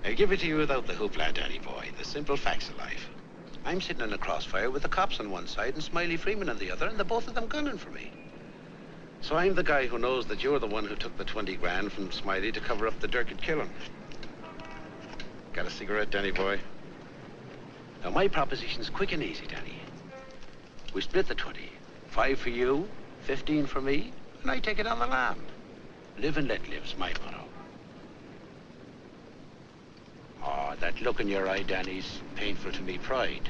I'll give it to you without the hoopla, Danny boy. The simple facts of life. I'm sitting in a crossfire with the cops on one side and Smiley Freeman on the other, and the both of them gunning for me. So I'm the guy who knows that you're the one who took the 20 grand from Smiley to cover up the Durkett killing. Got a cigarette, Danny boy? Now, my proposition's quick and easy, Danny. We split the 20. 5 for you, 15 for me, and I take it on the lam. Live and let live's my motto. Oh, that look in your eye, Danny's painful to me pride.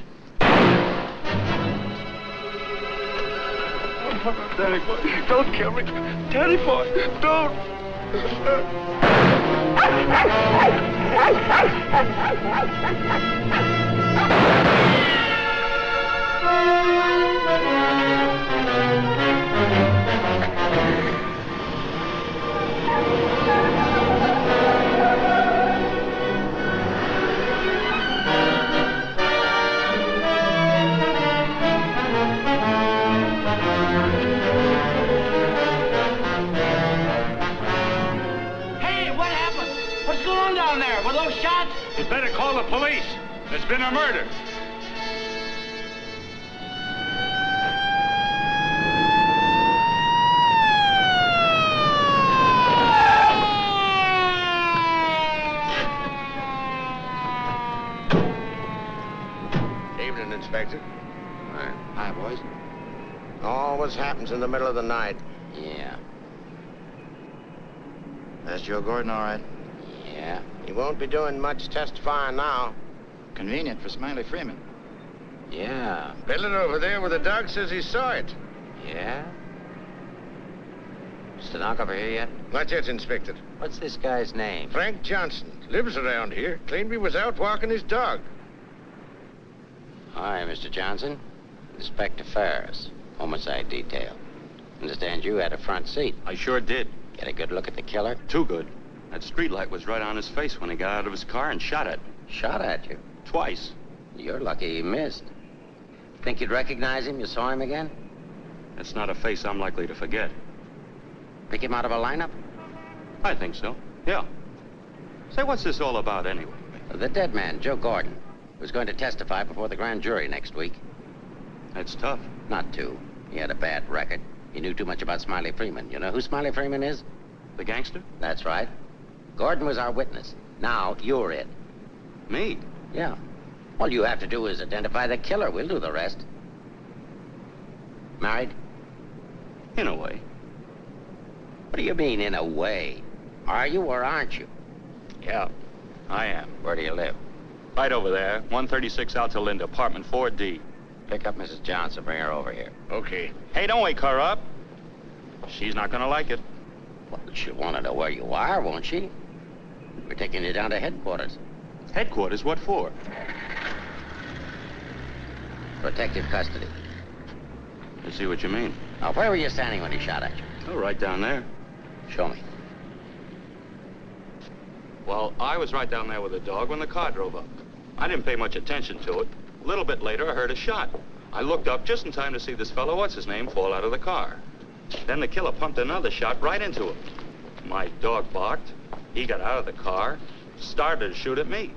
Danny boy, don't kill me. Danny boy, don't. You better call the police. There's been a murder. Evening, Inspector. Hi, boys. Always happens in the middle of the night. Yeah. That's Joe Gordon, all right. Yeah. He won't be doing much testifying now. Convenient for Smiley Freeman. Yeah. Building over there where the dog says he saw it. Yeah? Is the knock over here yet? Not yet, Inspector. What's this guy's name? Frank Johnson. Lives around here. Claimed he was out walking his dog. Hi, Mr. Johnson. Inspector Ferris, homicide detail. Understand you had a front seat. I sure did. Get a good look at the killer? Too good. That streetlight was right on his face when he got out of his car and shot at me. Shot at you? Twice. You're lucky he missed. Think you'd recognize him? You saw him again? That's not a face I'm likely to forget. Pick him out of a lineup? I think so, yeah. Say, what's this all about anyway? The dead man, Joe Gordon, was going to testify before the grand jury next week. That's tough. Not too. He had a bad record. He knew too much about Smiley Freeman. You know who Smiley Freeman is? The gangster? That's right. Gordon was our witness. Now, you're it. Me? Yeah. All you have to do is identify the killer. We'll do the rest. Married? In a way. What do you mean, in a way? Are you or aren't you? Yeah, I am. Where do you live? Right over there, 136 Alta Linda, apartment 4D. Pick up Mrs. Johnson. Bring her over here. Okay. Hey, don't wake her up. She's not gonna like it. Well, she'll want to know where you are, won't she? We're taking you down to headquarters. Headquarters? What for? Protective custody. I see what you mean. Now, where were you standing when he shot at you? Oh, right down there. Show me. Well, I was right down there with the dog when the car drove up. I didn't pay much attention to it. A little bit later, I heard a shot. I looked up just in time to see this fellow, what's his name, fall out of the car. Then the killer pumped another shot right into him. My dog barked. He got out of the car, started to shoot at me.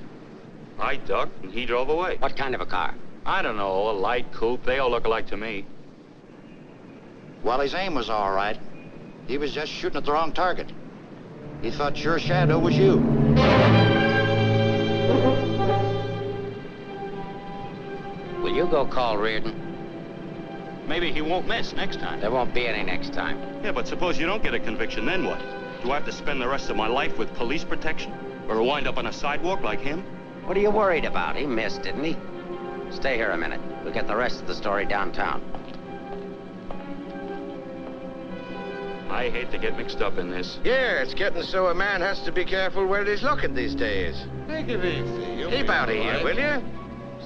I ducked, and he drove away. What kind of a car? I don't know, a light coupe. They all look alike to me. Well, his aim was all right. He was just shooting at the wrong target. He thought your shadow was you. Will you go call Reardon? Maybe he won't miss next time. There won't be any next time. Yeah, but suppose you don't get a conviction, then what? Do I have to spend the rest of my life with police protection? Or wind up on a sidewalk like him? What are you worried about? He missed, didn't he? Stay here a minute. We'll get the rest of the story downtown. I hate to get mixed up in this. Yeah, it's getting so a man has to be careful where he's looking these days. Take it easy. Keep out of here, will you?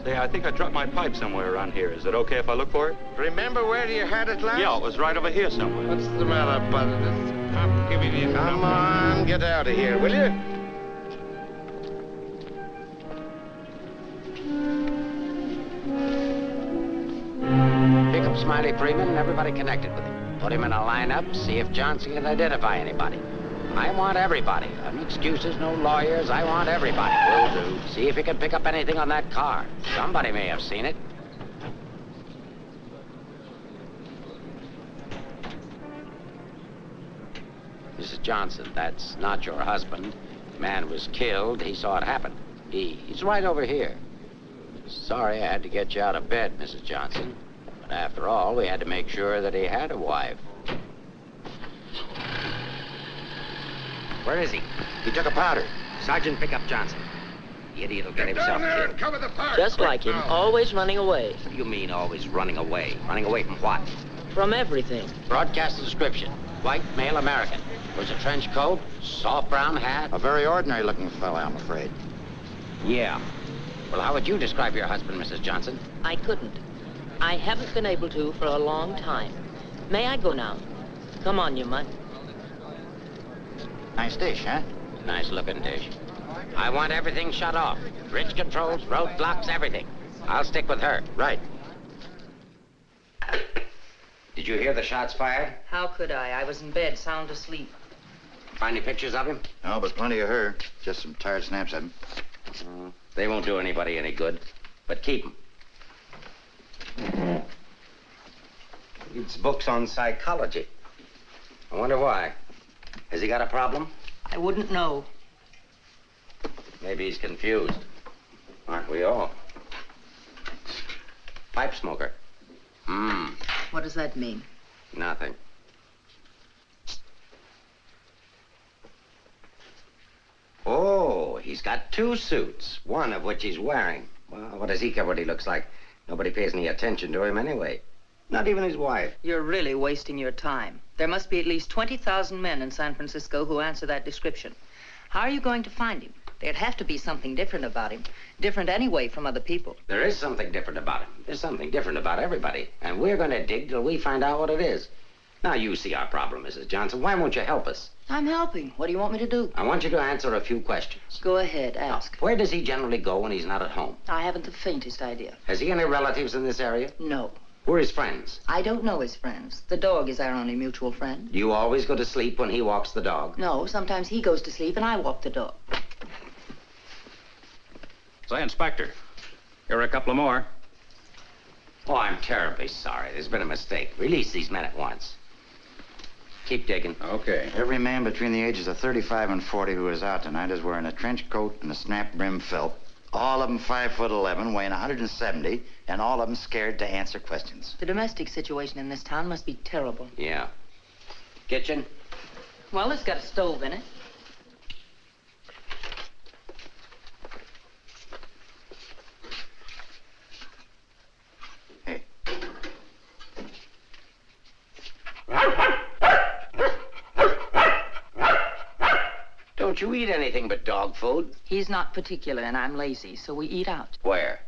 Say, I think I dropped my pipe somewhere around here. Is it okay if I look for it? Remember where you had it last? Yeah, it was right over here somewhere. What's the matter, buddy? I'm giving you Come on, get out of here, will you? Pick up Smiley Freeman and everybody connected with him. Put him in a lineup, see if Johnson can identify anybody. I want everybody. No excuses, no lawyers. I want everybody. Will do. See if you can pick up anything on that car. Somebody may have seen it. Mrs. Johnson, that's not your husband. The man was killed. He saw it happen. He's right over here. Sorry I had to get you out of bed, Mrs. Johnson. But after all, we had to make sure that he had a wife. Where is he? He took a powder. Sergeant, pick up Johnson. The idiot will get himself killed. Cover the park. Just like him, always running away. What do you mean always running away? Running away from what? From everything. Broadcast the description. White, male American. Wears a trench coat, soft brown hat. A very ordinary-looking fella, I'm afraid. Yeah. Well, how would you describe your husband, Mrs. Johnson? I couldn't. I haven't been able to for a long time. May I go now? Come on, you mutt. Nice dish, huh? Nice looking dish. I want everything shut off. Bridge controls, roadblocks, everything. I'll stick with her. Right. Did you hear the shots fired? How could I? I was in bed, sound asleep. Find any pictures of him? No, but plenty of her. Just some tired snaps of him. They won't do anybody any good. But keep them. Reads books on psychology. I wonder why. Has he got a problem? I wouldn't know. Maybe he's confused. Aren't we all? Pipe smoker. What does that mean? Nothing. Oh, he's got 2 suits, one of which he's wearing. Well, what does he care what he looks like? Nobody pays any attention to him anyway. Not even his wife. You're really wasting your time. There must be at least 20,000 men in San Francisco who answer that description. How are you going to find him? There'd have to be something different about him. Different anyway from other people. There is something different about him. There's something different about everybody. And we're going to dig till we find out what it is. Now, you see our problem, Mrs. Johnson. Why won't you help us? I'm helping. What do you want me to do? I want you to answer a few questions. Go ahead, ask. Now, where does he generally go when he's not at home? I haven't the faintest idea. Has he any relatives in this area? No. Who are his friends? I don't know his friends. The dog is our only mutual friend. Do you always go to sleep when he walks the dog? No, sometimes he goes to sleep and I walk the dog. Say, Inspector, here are a couple of more. Oh, I'm terribly sorry. There's been a mistake. Release these men at once. Keep digging. Okay. Every man between the ages of 35 and 40 who is out tonight is wearing a trench coat and a snap-brim felt. All of them 5'11", weighing 170, and all of them scared to answer questions. The domestic situation in this town must be terrible. Yeah. Kitchen? Well, it's got a stove in it. Hey. Don't you eat anything but dog food? He's not particular and I'm lazy, so we eat out. Where?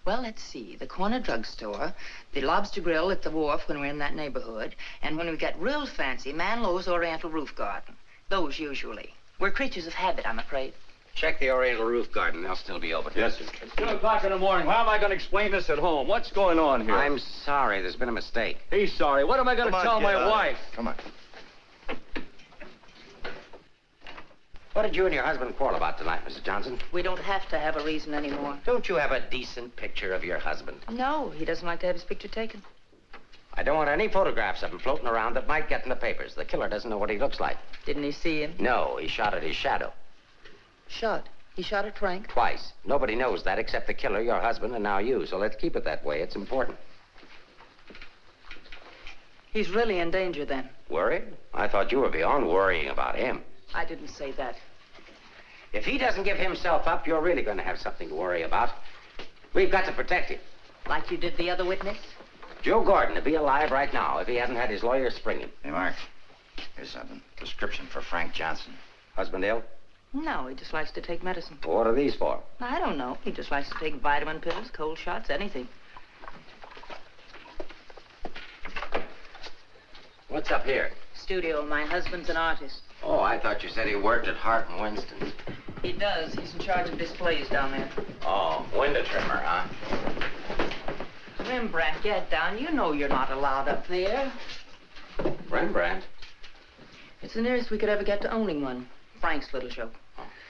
Well, let's see. The corner drugstore, the lobster grill at the wharf when we're in that neighborhood, and when we get real fancy, Manlow's Oriental Roof Garden. Those usually. We're creatures of habit, I'm afraid. Check the Oriental Roof Garden. They'll still be open. Yes, sir. It's 2 o'clock in the morning. How am I going to explain this at home? What's going on here? I'm sorry. There's been a mistake. He's sorry. What am I going to tell my wife? Come on. What did you and your husband quarrel about tonight, Mrs. Johnson? We don't have to have a reason anymore. Don't you have a decent picture of your husband? No, he doesn't like to have his picture taken. I don't want any photographs of him floating around that might get in the papers. The killer doesn't know what he looks like. Didn't he see him? No, he shot at his shadow. Shot. He shot at Frank? Twice. Nobody knows that except the killer, your husband, and now you. So let's keep it that way. It's important. He's really in danger then. Worried? I thought you were beyond worrying about him. I didn't say that. If he doesn't give himself up, you're really going to have something to worry about. We've got to protect him. Like you did the other witness? Joe Gordon would be alive right now if he hadn't had his lawyer spring him. Hey, Mark. Here's something. Prescription for Frank Johnson. Husband ill? No, he just likes to take medicine. What are these for? I don't know. He just likes to take vitamin pills, cold shots, anything. What's up here? Studio. My husband's an artist. Oh, I thought you said he worked at Hart and Winston's. He does. He's in charge of displays down there. Oh, window trimmer, huh? Rembrandt, get down. You know you're not allowed up there. Rembrandt? It's the nearest we could ever get to owning one. Frank's little show.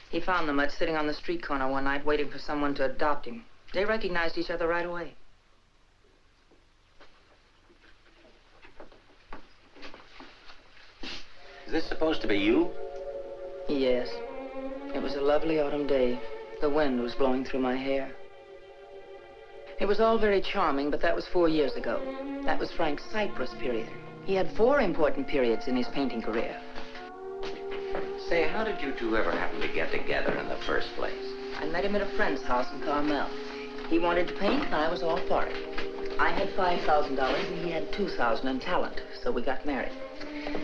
He found the mutt sitting on the street corner one night waiting for someone to adopt him. They recognized each other right away. Is this supposed to be you? Yes. It was a lovely autumn day. The wind was blowing through my hair. It was all very charming, but that was 4 years ago. That was Frank's Cyprus period. He had 4 important periods in his painting career. Say, how did you two ever happen to get together in the first place? I met him at a friend's house in Carmel. He wanted to paint, and I was all for it. I had $5,000, and he had $2,000 in talent, so we got married.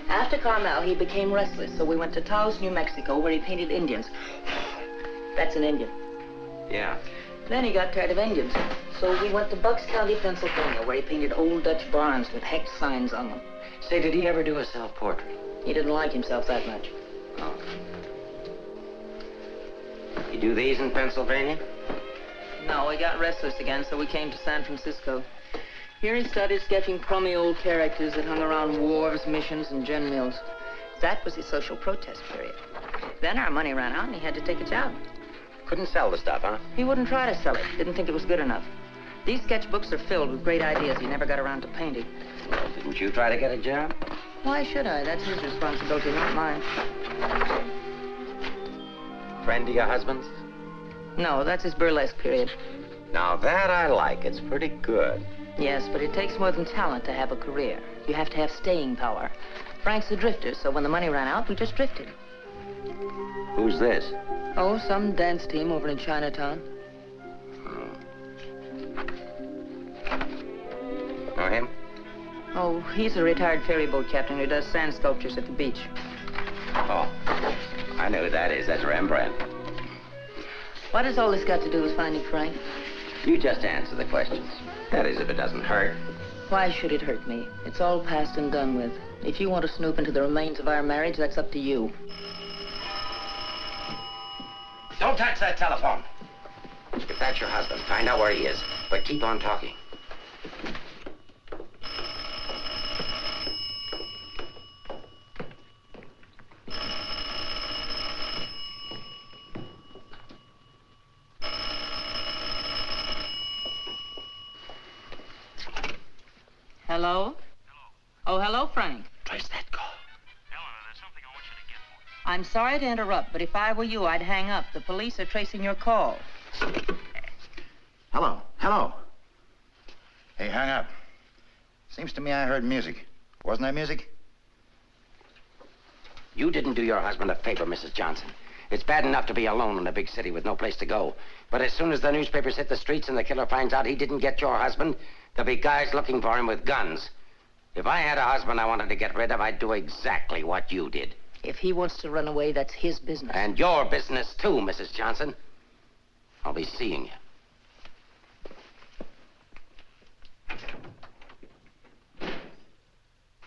After Carmel, he became restless, so we went to Taos, New Mexico, where he painted Indians. That's an Indian. Yeah. Then he got tired of Indians, so we went to Bucks County, Pennsylvania, where he painted old Dutch barns with hex signs on them. Say, did he ever do a self-portrait? He didn't like himself that much. Oh. You do these in Pennsylvania? No, he got restless again, so we came to San Francisco. Here he started sketching crummy old characters that hung around wharves, missions, and gin mills. That was his social protest period. Then our money ran out, and he had to take a job. Couldn't sell the stuff, huh? He wouldn't try to sell it. Didn't think it was good enough. These sketchbooks are filled with great ideas he never got around to painting. Well, didn't you try to get a job? Why should I? That's his responsibility, not mine. Friend of your husband's? No, that's his burlesque period. Now that I like. It's pretty good. Yes, but it takes more than talent to have a career. You have to have staying power. Frank's a drifter, so when the money ran out, we just drifted. Who's this? Oh, some dance team over in Chinatown. Know him? Oh, he's a retired ferry boat captain who does sand sculptures at the beach. Oh, I know who that is. That's Rembrandt. What has all this got to do with finding Frank? You just answer the questions. That is, if it doesn't hurt. Why should it hurt me? It's all past and done with. If you want to snoop into the remains of our marriage, that's up to you. Don't touch that telephone. If that's your husband, find out where he is. But keep on talking. Hello? Oh, hello, Frank. Trace that call. Eleanor, there's something I want you to get for me. I'm sorry to interrupt, but if I were you, I'd hang up. The police are tracing your call. Hello. Hello. Hey, hang up. Seems to me I heard music. Wasn't that music? You didn't do your husband a favor, Mrs. Johnson. It's bad enough to be alone in a big city with no place to go. But as soon as the newspapers hit the streets and the killer finds out he didn't get your husband, there'll be guys looking for him with guns. If I had a husband I wanted to get rid of, I'd do exactly what you did. If he wants to run away, that's his business. And your business, too, Mrs. Johnson. I'll be seeing you.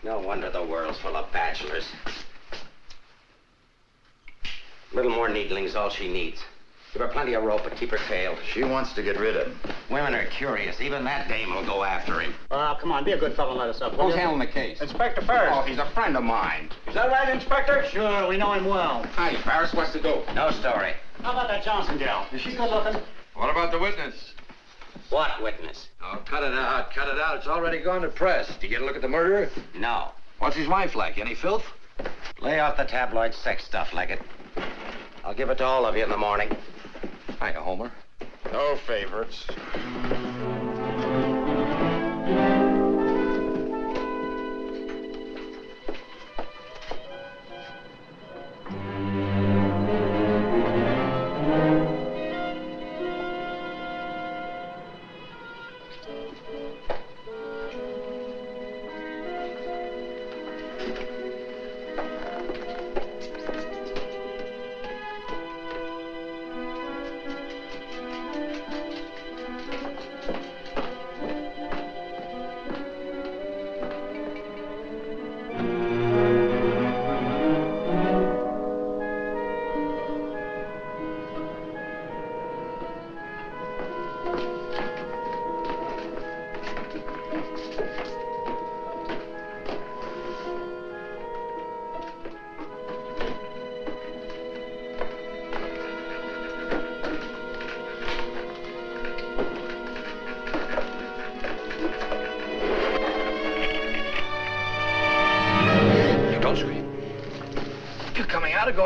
No wonder the world's full of bachelors. A little more needling's all she needs. Give her plenty of rope, but keep her tailed. She wants to get rid of him. Women are curious. Even that dame will go after him. Come on, be a good fellow and let us up. Who's handling the case? Inspector Ferris. Oh, he's a friend of mine. Is that right, Inspector? Sure, we know him well. Hi, Paris. What's the dope? No story. How about that Johnson gal? Is she good looking? What about the witness? What witness? Oh, cut it out. Cut it out. It's already gone to press. Did you get a look at the murderer? No. What's his wife like? Any filth? Lay off the tabloid sex stuff, Leggett. I'll give it to all of you in the morning. Hiya, Homer. No favorites.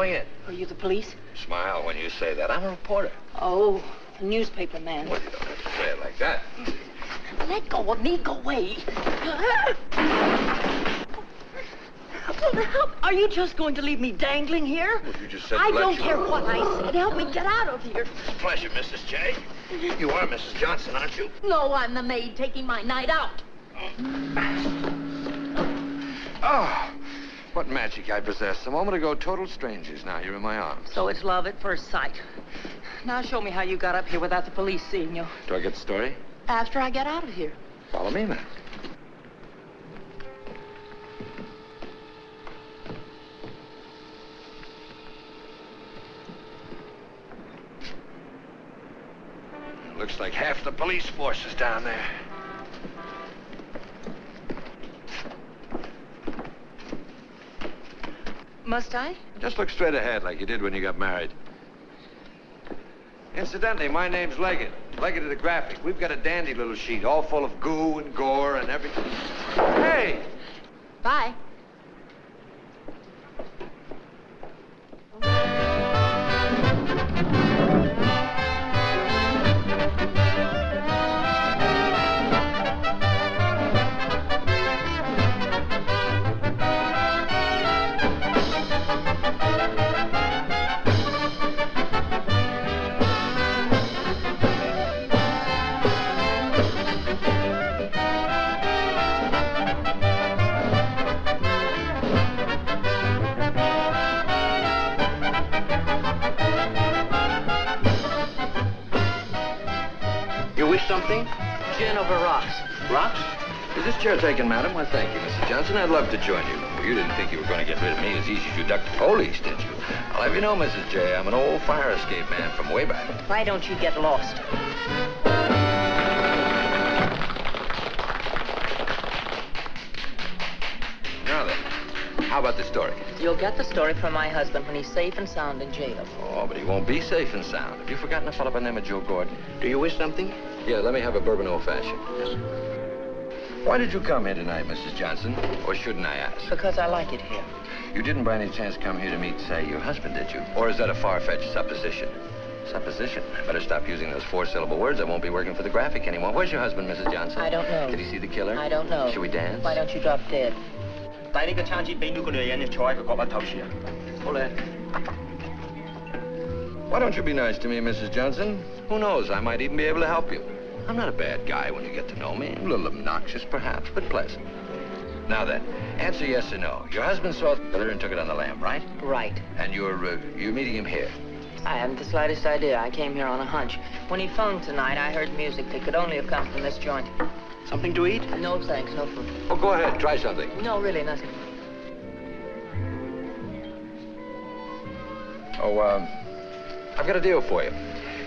going in. Are you the police? Smile when you say that. I'm a reporter. Oh, a newspaper man. Well, you don't have to say it like that. Let go of me. Go away. Are you just going to leave me dangling here? Well, you just said I let don't you- care what I said. Help me get out of here. Pleasure, Mrs. J. You are Mrs. Johnson, aren't you? No, I'm the maid taking my night out. Oh, what magic I possess. A moment ago, total strangers. Now you're in my arms. So it's love at first sight. Now show me how you got up here without the police seeing you. Do I get the story? After I get out of here. Follow me, then. Looks like half the police force is down there. Must I? Just look straight ahead like you did when you got married. Incidentally, my name's Leggett. Leggett of the Graphic. We've got a dandy little sheet, all full of goo and gore and everything. Hey! Bye. Something? Gin over rocks. Rocks? Is this chair taken, madam? Why, thank you, Mrs. Johnson. I'd love to join you. Well, you didn't think you were going to get rid of me as easy as you ducked the police, did you? I'll have you know, Mrs. J, I'm an old fire escape man from way back. Why don't you get lost? Now then, how about the story? You'll get the story from my husband when he's safe and sound in jail. Oh, but he won't be safe and sound. Have you forgotten a fellow by the name of Joe Gordon? Do you wish something? Yeah, let me have a bourbon old-fashioned. Why did you come here tonight, Mrs. Johnson? Or shouldn't I ask? Because I like it here. You didn't by any chance come here to meet, say, your husband, did you? Or is that a far-fetched supposition? Supposition? I better stop using those four-syllable words. I won't be working for the Graphic anymore. Where's your husband, Mrs. Johnson? I don't know. Did he see the killer? I don't know. Should we dance? Why don't you drop dead? 帶呢個餐紙俾呢個女人坐喺個角落頭處啊！好咧。 Why don't you be nice to me, Mrs. Johnson? Who knows? I might even be able to help you. I'm not a bad guy when you get to know me. A little obnoxious, perhaps, but pleasant. Now then, answer yes or no. Your husband saw the killer and took it on the lam, right? Right. And you're meeting him here. I haven't the slightest idea. I came here on a hunch. When he phoned tonight, I heard music that could only have come from this joint. Something to eat? No, thanks. No food. Oh, go ahead. Try something. No, really, nothing. Oh, I've got a deal for you.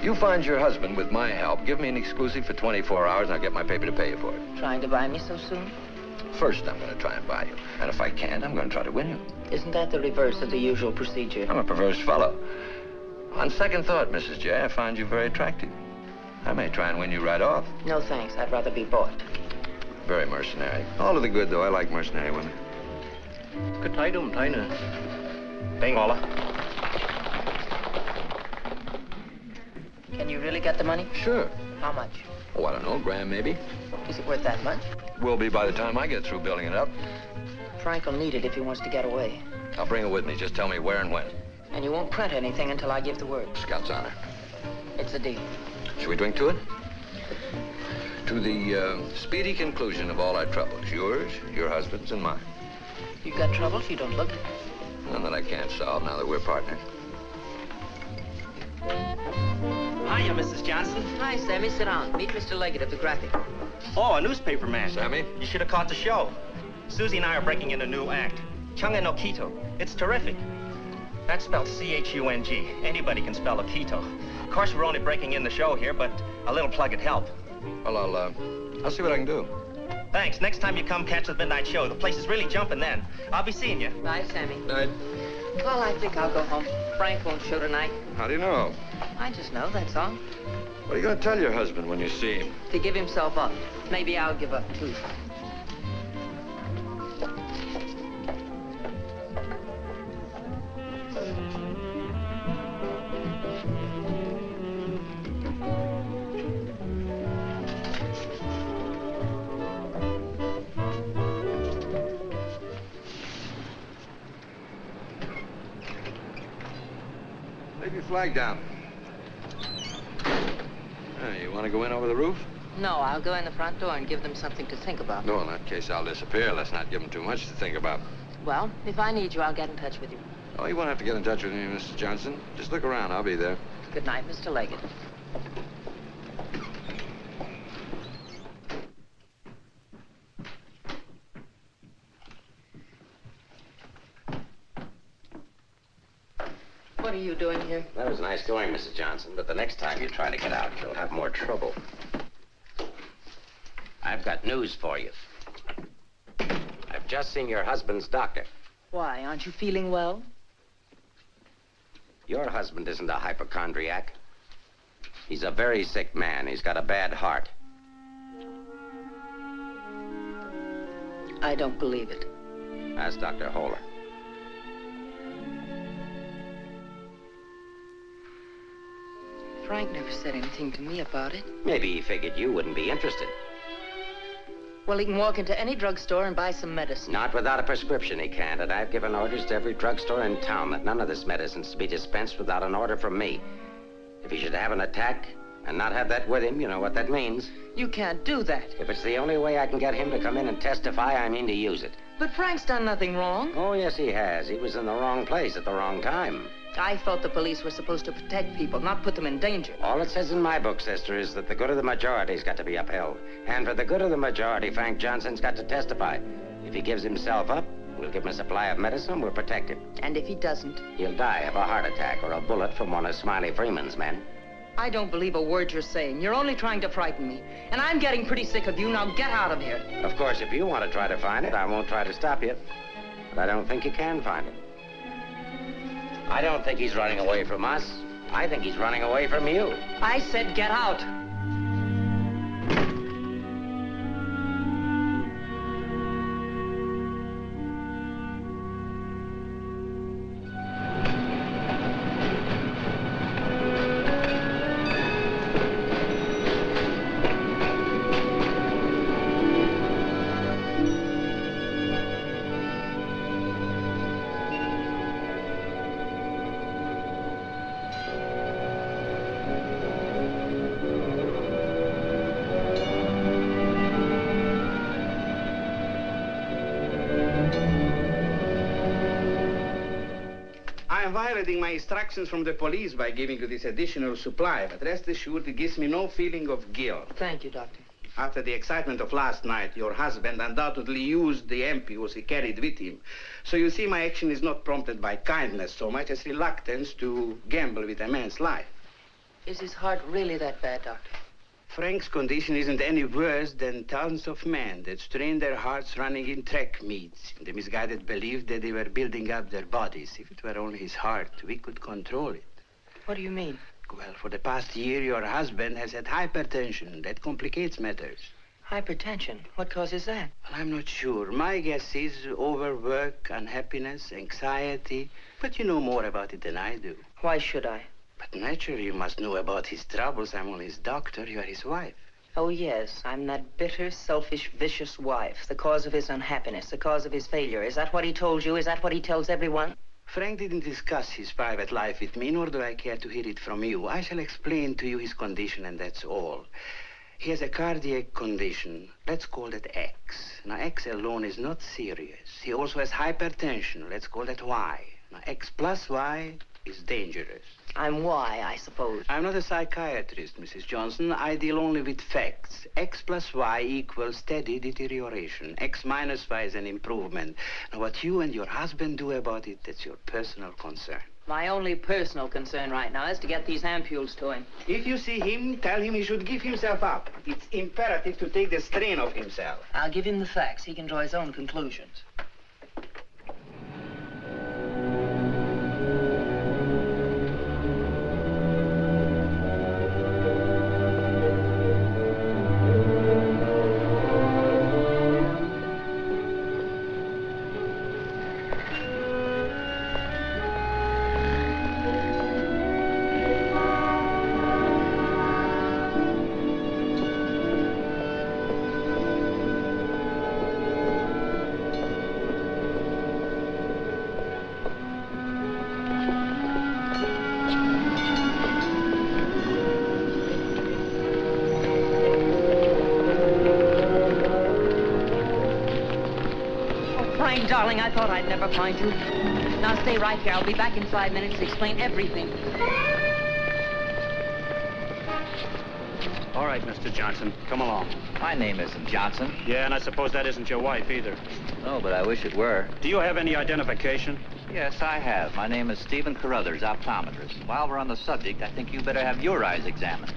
You find your husband with my help. Give me an exclusive for 24 hours, and I'll get my paper to pay you for it. Trying to buy me so soon? First, I'm going to try and buy you. And if I can't, I'm going to try to win you. Isn't that the reverse of the usual procedure? I'm a perverse fellow. On second thought, Mrs. J, I find you very attractive. I may try and win you right off. No, thanks. I'd rather be bought. Very mercenary. All to the good, though. I like mercenary women. 佢睇都唔睇呢？俾我啦。 Can you really get the money? Sure. How much? Oh, I don't know, grand maybe. Is it worth that much? Will be by the time I get through building it up. Frank will need it if he wants to get away. I'll bring it with me. Just tell me where and when. And you won't print anything until I give the word. Scout's honor. It's a deal. Should we drink to it? To the speedy conclusion of all our troubles. Yours, your husband's, and mine. You've got troubles? You don't look it. None that I can't solve now that we're partners. Hiya, Mrs. Johnson. Hi, Sammy. Sit down. Meet Mr. Leggett of the Graphic. Oh, a newspaper man. Sammy? You should have caught the show. Susie and I are breaking in a new act. Chung and Okito. It's terrific. That's spelled C-H-U-N-G. Anybody can spell Okito. Of course, we're only breaking in the show here, but a little plug would help. Well, I'll see what I can do. Thanks. Next time you come, catch the midnight show. The place is really jumping then. I'll be seeing you. Bye, Sammy. Night. Well, I think I'll go home. Frank won't show tonight. How do you know? I just know, that's all. What are you going to tell your husband when you see him? To give himself up. Maybe I'll give up, too. flag down. You want to go in over the roof? No, I'll go in the front door and give them something to think about. No, in that case, I'll disappear. Let's not give them too much to think about. Well, if I need you, I'll get in touch with you. Oh, you won't have to get in touch with me, Mrs. Johnson. Just look around. I'll be there. Good night, Mr. Leggett. What are you doing here? That was nice going, Mrs. Johnson, but the next time you try to get out, you'll have more trouble. I've got news for you. I've just seen your husband's doctor. Why, aren't you feeling well? Your husband isn't a hypochondriac. He's a very sick man. He's got a bad heart. I don't believe it. Ask Dr. Holler. Frank never said anything to me about it. Maybe he figured you wouldn't be interested. Well, he can walk into any drugstore and buy some medicine. Not without a prescription, he can't. And I've given orders to every drugstore in town that none of this medicine's to be dispensed without an order from me. If he should have an attack and not have that with him, you know what that means. You can't do that. If it's the only way I can get him to come in and testify, I mean to use it. But Frank's done nothing wrong. Oh, yes, he has. He was in the wrong place at the wrong time. I thought the police were supposed to protect people, not put them in danger. All it says in my book, sister, is that the good of the majority's got to be upheld. And for the good of the majority, Frank Johnson's got to testify. If he gives himself up, we'll give him a supply of medicine, we'll protect him. And if he doesn't? He'll die of a heart attack or a bullet from one of Smiley Freeman's men. I don't believe a word you're saying. You're only trying to frighten me. And I'm getting pretty sick of you. Now get out of here. Of course, if you want to try to find it, I won't try to stop you. But I don't think you can find it. I don't think he's running away from us. I think he's running away from you. I said get out. I am violating my instructions from the police by giving you this additional supply, but rest assured it gives me no feeling of guilt. Thank you, Doctor. After the excitement of last night, your husband undoubtedly used the ampules he carried with him. So you see, my action is not prompted by kindness so much as reluctance to gamble with a man's life. Is his heart really that bad, Doctor? Frank's condition isn't any worse than thousands of men that strain their hearts running in track meets in the misguided belief that they were building up their bodies. If it were only his heart, we could control it. What do you mean? Well, for the past year, your husband has had hypertension. That complicates matters. Hypertension? What causes that? Well, I'm not sure. My guess is overwork, unhappiness, anxiety. But you know more about it than I do. Why should I? But naturally, you must know about his troubles. I'm only his doctor. You are his wife. Oh, yes. I'm that bitter, selfish, vicious wife. The cause of his unhappiness, the cause of his failure. Is that what he told you? Is that what he tells everyone? Frank didn't discuss his private life with me, nor do I care to hear it from you. I shall explain to you his condition, and that's all. He has a cardiac condition. Let's call that X. Now, X alone is not serious. He also has hypertension. Let's call that Y. Now, X plus Y is dangerous. I'm Y, I suppose. I'm not a psychiatrist, Mrs. Johnson. I deal only with facts. X plus Y equals steady deterioration. X minus Y is an improvement. Now, what you and your husband do about it, that's your personal concern. My only personal concern right now is to get these ampules to him. If you see him, tell him he should give himself up. It's imperative to take the strain off himself. I'll give him the facts. He can draw his own conclusions. Darling, I thought I'd never find you. Now stay right here. I'll be back in 5 minutes to explain everything. All right, Mr. Johnson, come along. My name isn't Johnson. Yeah, and I suppose that isn't your wife either. No, but I wish it were. Do you have any identification? Yes, I have. My name is Stephen Carruthers, optometrist. While we're on the subject, I think you better have your eyes examined.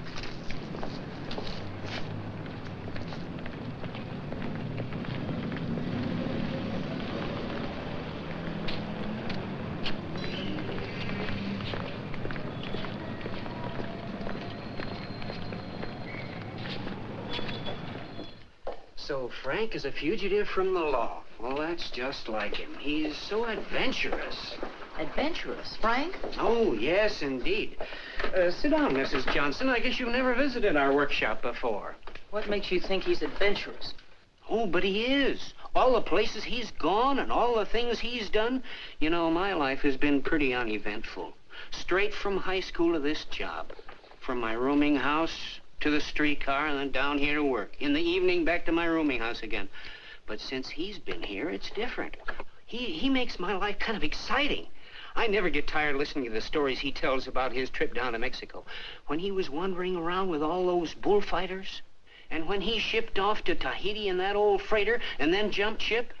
So Frank is a fugitive from the law. Well, that's just like him. He's so adventurous. Adventurous, Frank? Oh, yes, indeed. Sit down, Mrs. Johnson. I guess you've never visited our workshop before. What makes you think he's adventurous? Oh, but he is. All the places he's gone and all the things he's done. You know, my life has been pretty uneventful. Straight from high school to this job. From my rooming house to the streetcar and then down here to work. In the evening, back to my rooming house again. But since he's been here, it's different. He makes my life kind of exciting. I never get tired listening to the stories he tells about his trip down to Mexico. When he was wandering around with all those bullfighters. And when he shipped off to Tahiti in that old freighter and then jumped ship.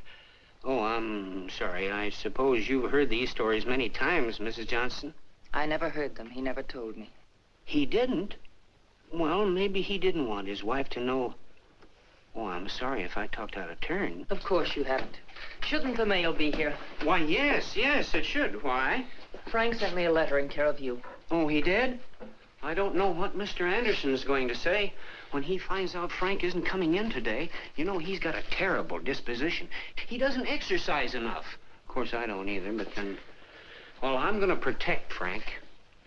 Oh, I'm sorry. I suppose you've heard these stories many times, Mrs. Johnson. I never heard them. He never told me. He didn't? Well, maybe he didn't want his wife to know. Oh, I'm sorry if I talked out of turn. Of course you haven't. Shouldn't the mail be here? Why, yes, it should. Why? Frank sent me a letter in care of you. Oh, he did? I don't know what Mr. Anderson's going to say. When he finds out Frank isn't coming in today, you know, he's got a terrible disposition. He doesn't exercise enough. Of course, I don't either, but then... Well, I'm going to protect Frank.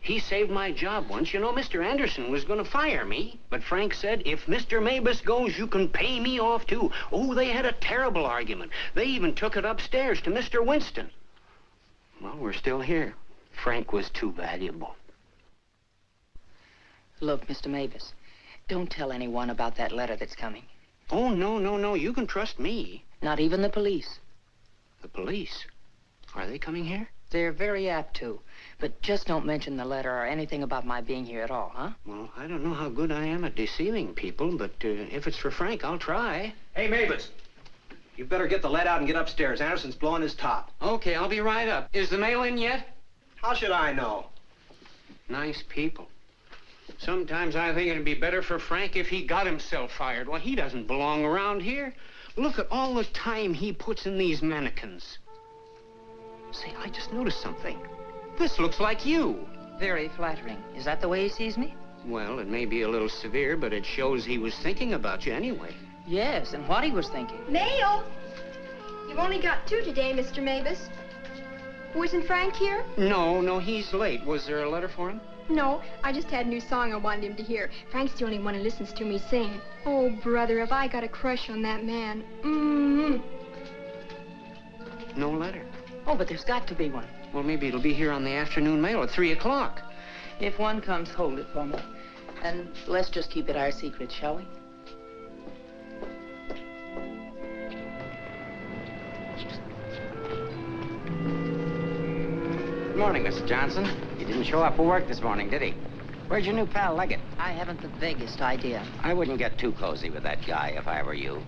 He saved my job once. You know, Mr. Anderson was going to fire me. But Frank said, if Mr. Mabus goes, you can pay me off, too. Oh, they had a terrible argument. They even took it upstairs to Mr. Winston. Well, we're still here. Frank was too valuable. Look, Mr. Mavis, don't tell anyone about that letter that's coming. Oh, no. You can trust me. Not even the police. The police? Are they coming here? They're very apt to. But just don't mention the letter or anything about my being here at all, huh? Well, I don't know how good I am at deceiving people, but if it's for Frank, I'll try. Hey, Mavis. You better get the lead out and get upstairs. Anderson's blowing his top. Okay, I'll be right up. Is the mail in yet? How should I know? Nice people. Sometimes I think it'd be better for Frank if he got himself fired. Well, he doesn't belong around here. Look at all the time he puts in these mannequins. Say, I just noticed something. This looks like you. Very flattering. Is that the way he sees me? Well, it may be a little severe, but it shows he was thinking about you anyway. Yes, and what he was thinking. Mail! You've only got 2 today, Mr. Mavis. Wasn't Frank here? No, he's late. Was there a letter for him? No, I just had a new song I wanted him to hear. Frank's the only one who listens to me sing. Oh, brother, have I got a crush on that man. No letter. Oh, but there's got to be one. Well, maybe it'll be here on the afternoon mail at 3 o'clock. If one comes, hold it for me. And let's just keep it our secret, shall we? Good morning, Mr. Johnson. He didn't show up for work this morning, did he? Where's your new pal, Leggett? I haven't the vaguest idea. I wouldn't get too cozy with that guy if I were you.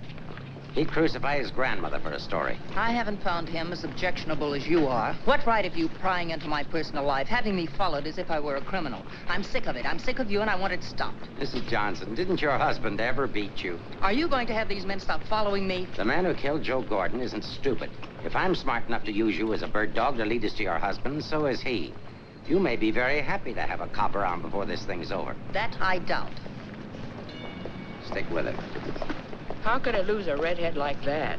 He'd crucify his grandmother for a story. I haven't found him as objectionable as you are. What right have you prying into my personal life, having me followed as if I were a criminal? I'm sick of it. I'm sick of you, and I want it stopped. Mrs. Johnson, didn't your husband ever beat you? Are you going to have these men stop following me? The man who killed Joe Gordon isn't stupid. If I'm smart enough to use you as a bird dog to lead us to your husband, so is he. You may be very happy to have a cop around before this thing's over. That I doubt. Stick with it. How could I lose a redhead like that?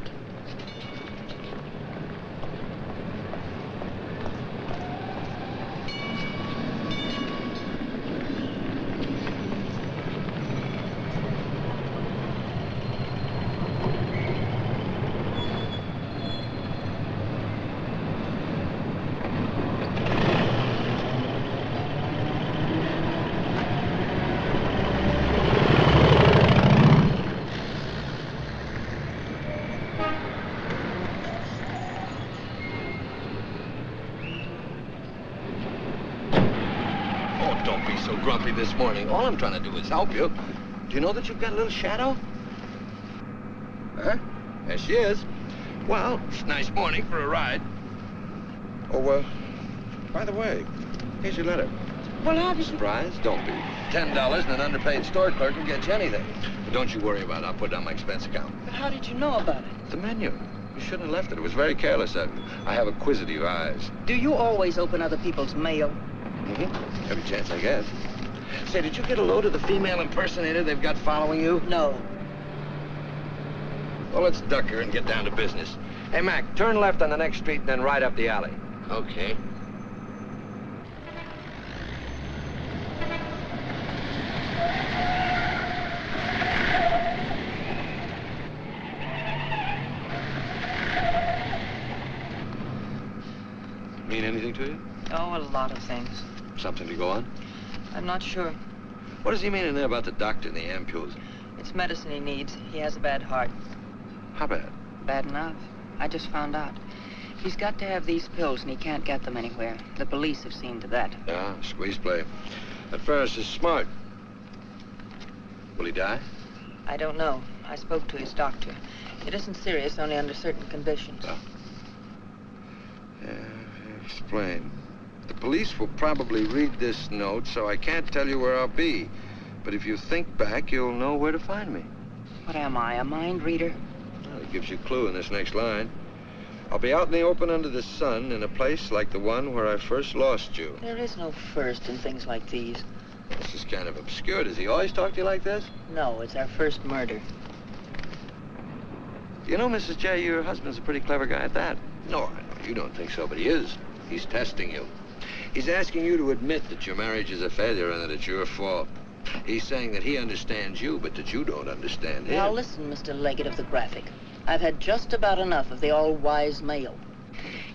this morning. All I'm trying to do is help you. Do you know that you've got a little shadow? Huh? There she is. Well, it's a nice morning for a ride. Oh, by the way, here's your letter. Well, how did you... Surprise? Don't be. $10 and an underpaid store clerk will get you anything. But don't you worry about it. I'll put it on my expense account. But how did you know about it? The menu. You shouldn't have left it. It was very careless of you. I have acquisitive eyes. Do you always open other people's mail? Mm-hmm. Every chance I get. Say, did you get a load of the female impersonator they've got following you? No. Well, let's duck her and get down to business. Hey, Mac, turn left on the next street and then right up the alley. Okay. Mean anything to you? Oh, a lot of things. Something to go on? I'm not sure. What does he mean in there about the doctor and the ampules? It's medicine he needs. He has a bad heart. How bad? Bad enough. I just found out. He's got to have these pills, and he can't get them anywhere. The police have seen to that. Yeah, squeeze play. That Ferris is smart. Will he die? I don't know. I spoke to his doctor. It isn't serious, only under certain conditions. Oh. Yeah, explain. The police will probably read this note, so I can't tell you where I'll be. But if you think back, you'll know where to find me. What am I, a mind reader? Well, it gives you a clue in this next line. I'll be out in the open under the sun in a place like the one where I first lost you. There is no first in things like these. This is kind of obscure. Does he always talk to you like this? No, it's our first murder. You know, Mrs. J, your husband's a pretty clever guy at that. No, I know you don't think so, but he is. He's testing you. He's asking you to admit that your marriage is a failure and that it's your fault. He's saying that he understands you, but that you don't understand him. Now listen, Mr. Leggett of the Graphic. I've had just about enough of the all-wise male.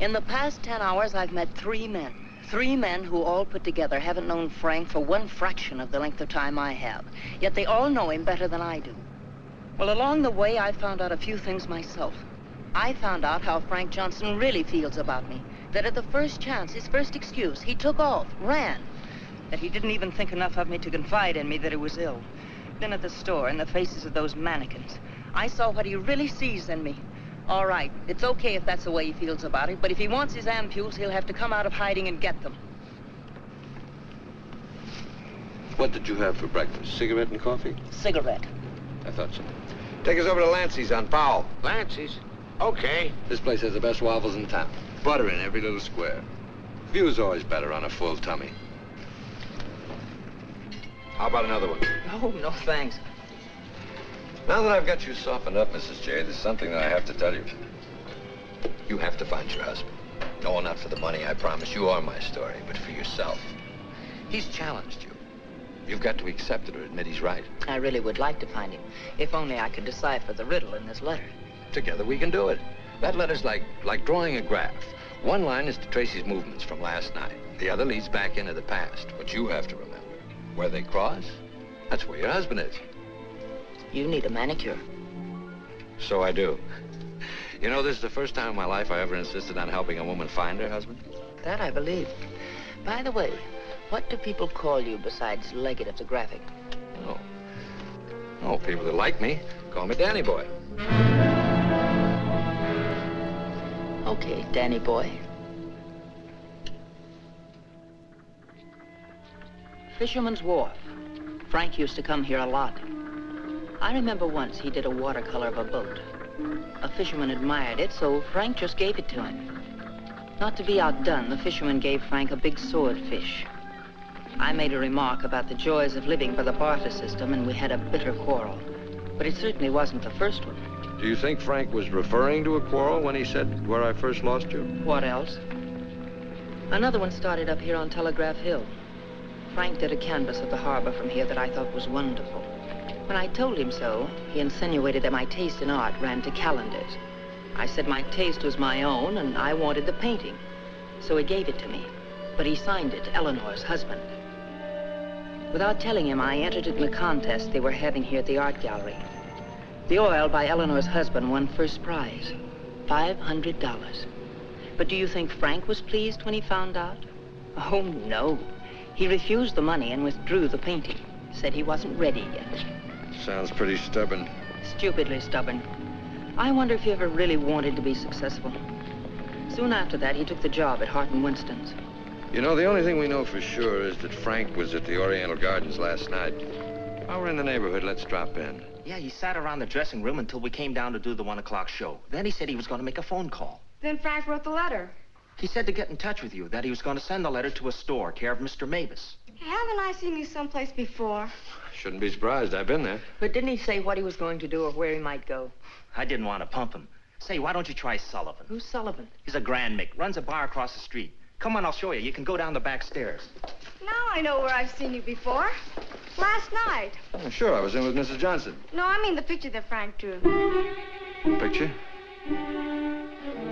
In the past 10 hours, I've met 3 men. 3 men who all put together haven't known Frank for 1 fraction of the length of time I have. Yet they all know him better than I do. Well, along the way, I found out a few things myself. I found out how Frank Johnson really feels about me. That at the first chance, his first excuse, he took off, ran. That he didn't even think enough of me to confide in me that he was ill. Then at the store, in the faces of those mannequins, I saw what he really sees in me. All right, it's okay if that's the way he feels about it, but if he wants his ampules, he'll have to come out of hiding and get them. What did you have for breakfast? Cigarette and coffee? Cigarette. I thought so. Take us over to Lancey's on Powell. Lancey's? Okay. This place has the best waffles in town. Butter in every little square. View's always better on a full tummy. How about another one? Oh, no, thanks. Now that I've got you softened up, Mrs. J, there's something that I have to tell you. You have to find your husband. No, not for the money, I promise. You are my story, but for yourself. He's challenged you. You've got to accept it or admit he's right. I really would like to find him, if only I could decipher the riddle in this letter. Together we can do it. That letter's like drawing a graph. One line is to trace his movements from last night. The other leads back into the past. What you have to remember, where they cross, that's where your husband is. You need a manicure. So I do. You know, this is the first time in my life I ever insisted on helping a woman find her husband. That I believe. By the way, what do people call you besides Leggett of the Graphic? Oh, people that like me call me Danny Boy. Okay, Danny Boy. Fisherman's Wharf. Frank used to come here a lot. I remember once he did a watercolor of a boat. A fisherman admired it, so Frank just gave it to him. Not to be outdone, the fisherman gave Frank a big swordfish. I made a remark about the joys of living by the barter system, and we had a bitter quarrel. But it certainly wasn't the first one. Do you think Frank was referring to a quarrel when he said, where I first lost you? What else? Another one started up here on Telegraph Hill. Frank did a canvas of the harbor from here that I thought was wonderful. When I told him so, he insinuated that my taste in art ran to calendars. I said my taste was my own, and I wanted the painting. So he gave it to me, but he signed it, Eleanor's husband. Without telling him, I entered it in the contest they were having here at the art gallery. The oil by Eleanor's husband won first prize, $500. But do you think Frank was pleased when he found out? Oh, no. He refused the money and withdrew the painting. Said he wasn't ready yet. Sounds pretty stubborn. Stupidly stubborn. I wonder if he ever really wanted to be successful. Soon after that, he took the job at Hart and Winston's. You know, the only thing we know for sure is that Frank was at the Oriental Gardens last night. While we're in the neighborhood, let's drop in. Yeah, he sat around the dressing room until we came down to do the 1 o'clock show. Then he said he was going to make a phone call. Then Frank wrote the letter. He said to get in touch with you, that he was going to send the letter to a store, care of Mr. Mavis. Haven't I seen you someplace before? Shouldn't be surprised. I've been there. But didn't he say what he was going to do or where he might go? I didn't want to pump him. Say, why don't you try Sullivan? Who's Sullivan? He's a grand Mick, runs a bar across the street. Come on, I'll show you. You can go down the back stairs. Now I know where I've seen you before. Last night. Oh, sure, I was in with Mrs. Johnson. No, I mean the picture that Frank drew. Picture?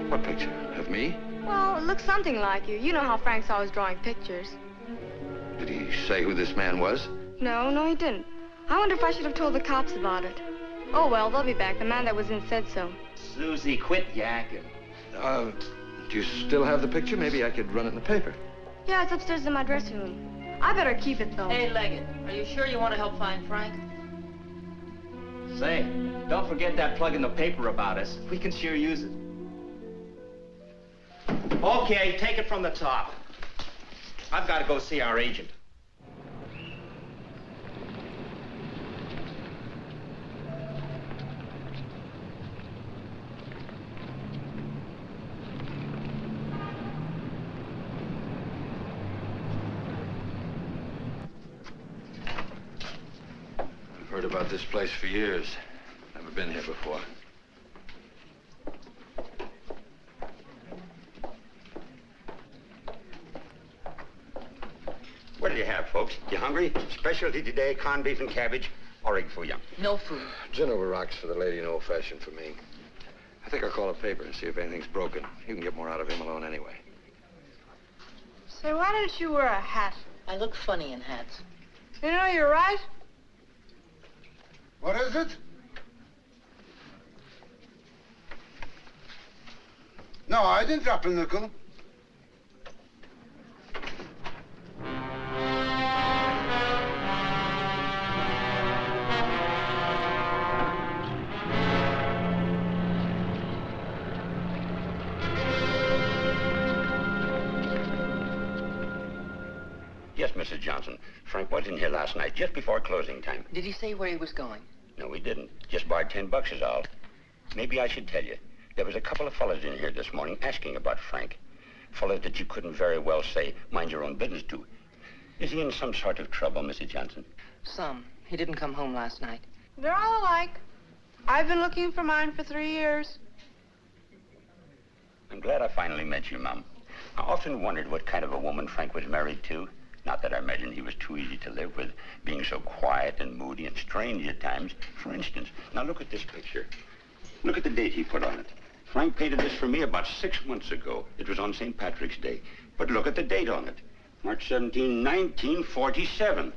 What picture? Of me? Well, it looks something like you. You know how Frank's always drawing pictures. Did he say who this man was? No, he didn't. I wonder if I should have told the cops about it. Oh, well, they'll be back. The man that was in said so. Susie, quit yakking. Do you still have the picture? Maybe I could run it in the paper. Yeah, it's upstairs in my dressing room. I better keep it, though. Hey, Leggett, are you sure you want to help find Frank? Say, don't forget that plug in the paper about us. We can sure use it. Okay, take it from the top. I've got to go see our agent. I've heard about this place for years. Never been here before. What do you have, folks? You hungry? Specialty today, corned beef and cabbage, or egg for you. No food. Gin over rocks for the lady and old-fashioned for me. I think I'll call a paper and see if anything's broken. You can get more out of him alone anyway. Say, why didn't you wear a hat? I look funny in hats. You know, you're right. What is it? No, I didn't drop a nickel. Yes, Mrs. Johnson. Frank was in here last night, just before closing time. Did he say where he was going? No, he didn't. Just borrowed $10 is all. Maybe I should tell you. There was a couple of fellas in here this morning asking about Frank. Fellas that you couldn't very well say, mind your own business to. Is he in some sort of trouble, Mrs. Johnson? Some. He didn't come home last night. They're all alike. I've been looking for mine for 3 years. I'm glad I finally met you, Mom. I often wondered what kind of a woman Frank was married to. Not that I imagined he was too easy to live with, being so quiet and moody and strange at times. For instance, now look at this picture. Look at the date he put on it. Frank painted this for me about 6 months ago. It was on St. Patrick's Day. But look at the date on it. March 17, 1947.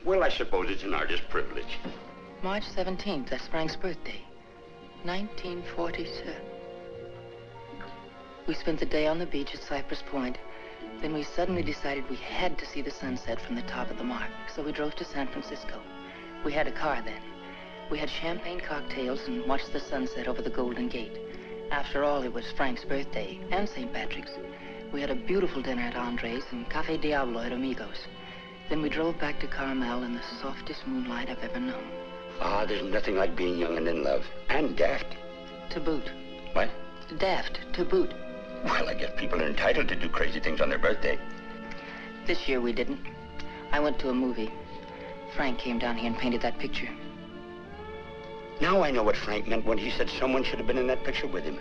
Well, I suppose it's an artist's privilege. March 17th, that's Frank's birthday. 1947. We spent the day on the beach at Cypress Point. Then we suddenly decided we had to see the sunset from the top of the mark. So we drove to San Francisco. We had a car then. We had champagne cocktails and watched the sunset over the Golden Gate. After all, it was Frank's birthday and St. Patrick's. We had a beautiful dinner at Andre's and Café Diablo at Amigos. Then we drove back to Carmel in the softest moonlight I've ever known. Ah, there's nothing like being young and in love. And daft. To boot. What? Daft, to boot. Well, I guess people are entitled to do crazy things on their birthday. This year we didn't. I went to a movie. Frank came down here and painted that picture. Now I know what Frank meant when he said someone should have been in that picture with him.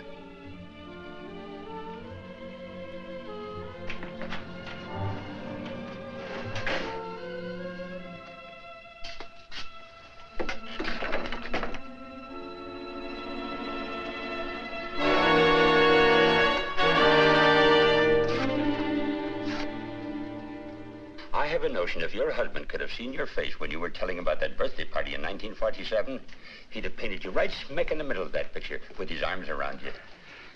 I have a notion if your husband could have seen your face when you were telling about that birthday party in 1947, he'd have painted you right smack in the middle of that picture with his arms around you.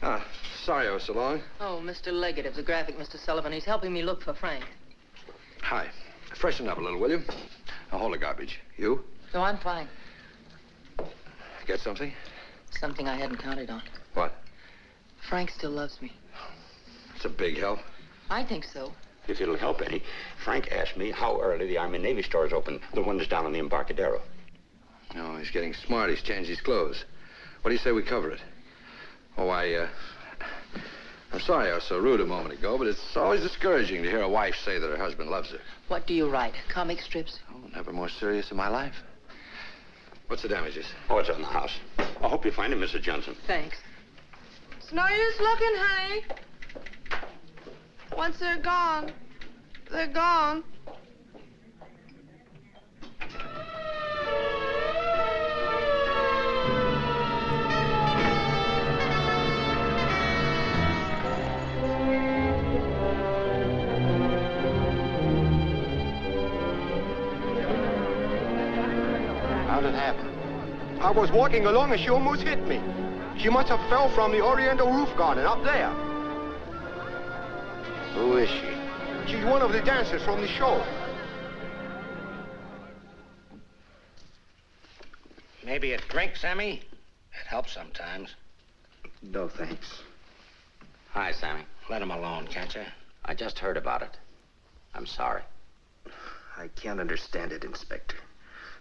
Ah, sorry I was so long. Oh, Mr. Leggett of the graphic, Mr. Sullivan. He's helping me look for Frank. Hi. Freshen up a little, will you? Now, hold the garbage. You? No, I'm fine. Get something? Something I hadn't counted on. What? Frank still loves me. It's a big help. I think so. If it'll help any, Frank asked me how early the Army and Navy stores open, the one that's down on the Embarcadero. No, he's getting smart. He's changed his clothes. What do you say we cover it? Oh, I'm sorry I was so rude a moment ago, but it's always discouraging to hear a wife say that her husband loves her. What do you write? Comic strips? Oh, never more serious in my life. What's the damages? Oh, it's on the house. I hope you find him, Mrs. Johnson. Thanks. It's no use looking, honey. Once they're gone, they're gone. How'd it happen? I was walking along and she almost hit me. She must have fell from the Oriental roof garden up there. Who is she? She's one of the dancers from the show. Maybe a drink, Sammy? It helps sometimes. No, thanks. Hi, Sammy. Let him alone, can't you? I just heard about it. I'm sorry. I can't understand it, Inspector.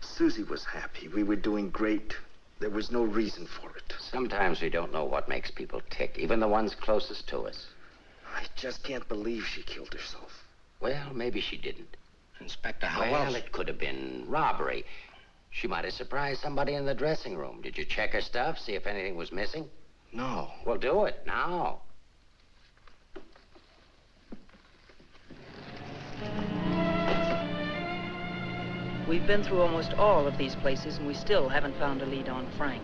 Susie was happy. We were doing great. There was no reason for it. Sometimes we don't know what makes people tick, even the ones closest to us. I just can't believe she killed herself. Well, maybe she didn't. Inspector, how Well, else? it could have been robbery. She might have surprised somebody in the dressing room. Did you check her stuff, see if anything was missing? No. Well, do it now. We've been through almost all of these places, and we still haven't found a lead on Frank.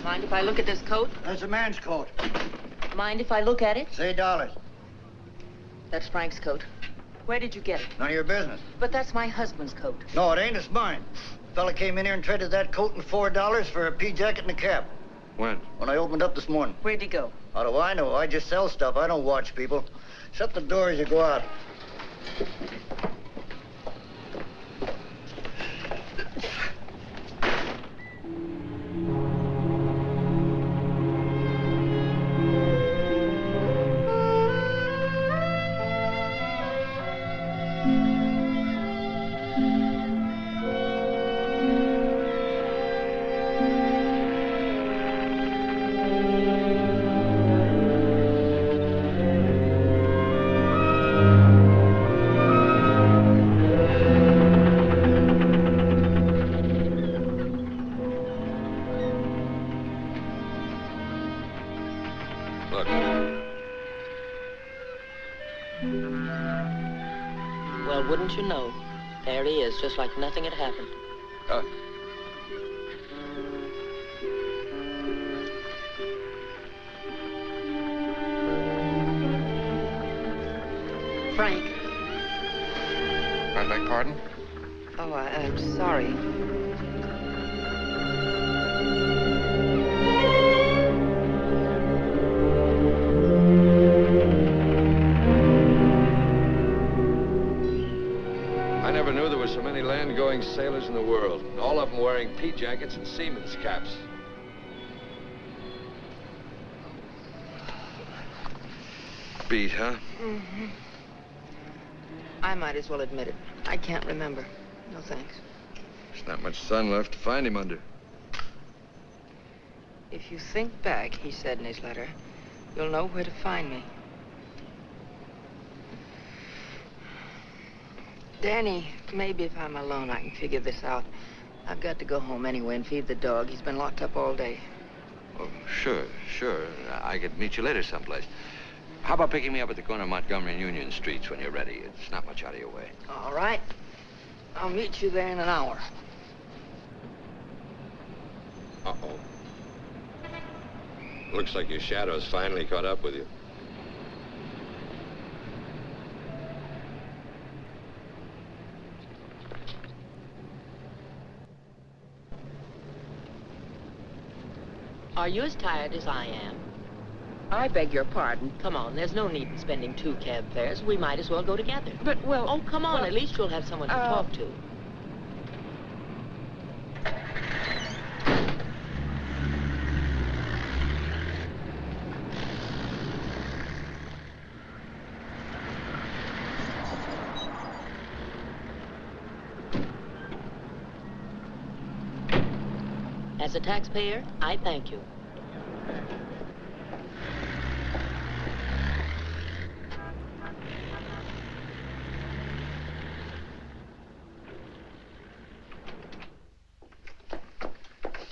Mind if I look at this coat? That's a man's coat. Mind if I look at it? Say dollars. That's Frank's coat. Where did you get it? None of your business. But that's my husband's coat. No, it ain't. It's mine. Fella came in here and traded that coat and $4 for a pea jacket and a cap. When? When I opened up this morning. Where'd he go? How do I know? I just sell stuff. I don't watch people. Shut the door as you go out. Well, wouldn't you know? There he is, just like nothing had happened. Frank. I beg pardon? Oh, I'm sorry. I never knew there were so many land-going sailors in the world. All of them wearing pea jackets and seamen's caps. Beat, huh? Mm-hmm. I might as well admit it. I can't remember. No thanks. There's not much sun left to find him under. If you think back, he said in his letter, you'll know where to find me. Danny, maybe if I'm alone, I can figure this out. I've got to go home anyway and feed the dog. He's been locked up all day. Oh, sure. I could meet you later someplace. How about picking me up at the corner of Montgomery and Union Streets when you're ready? It's not much out of your way. All right. I'll meet you there in an hour. Uh-oh. Looks like your shadow's finally caught up with you. Are you as tired as I am? I beg your pardon. Come on, there's no need in spending 2 cab fares. We might as well go together. But, well... Oh, come on. At least you'll have someone to talk to. As a taxpayer, I thank you.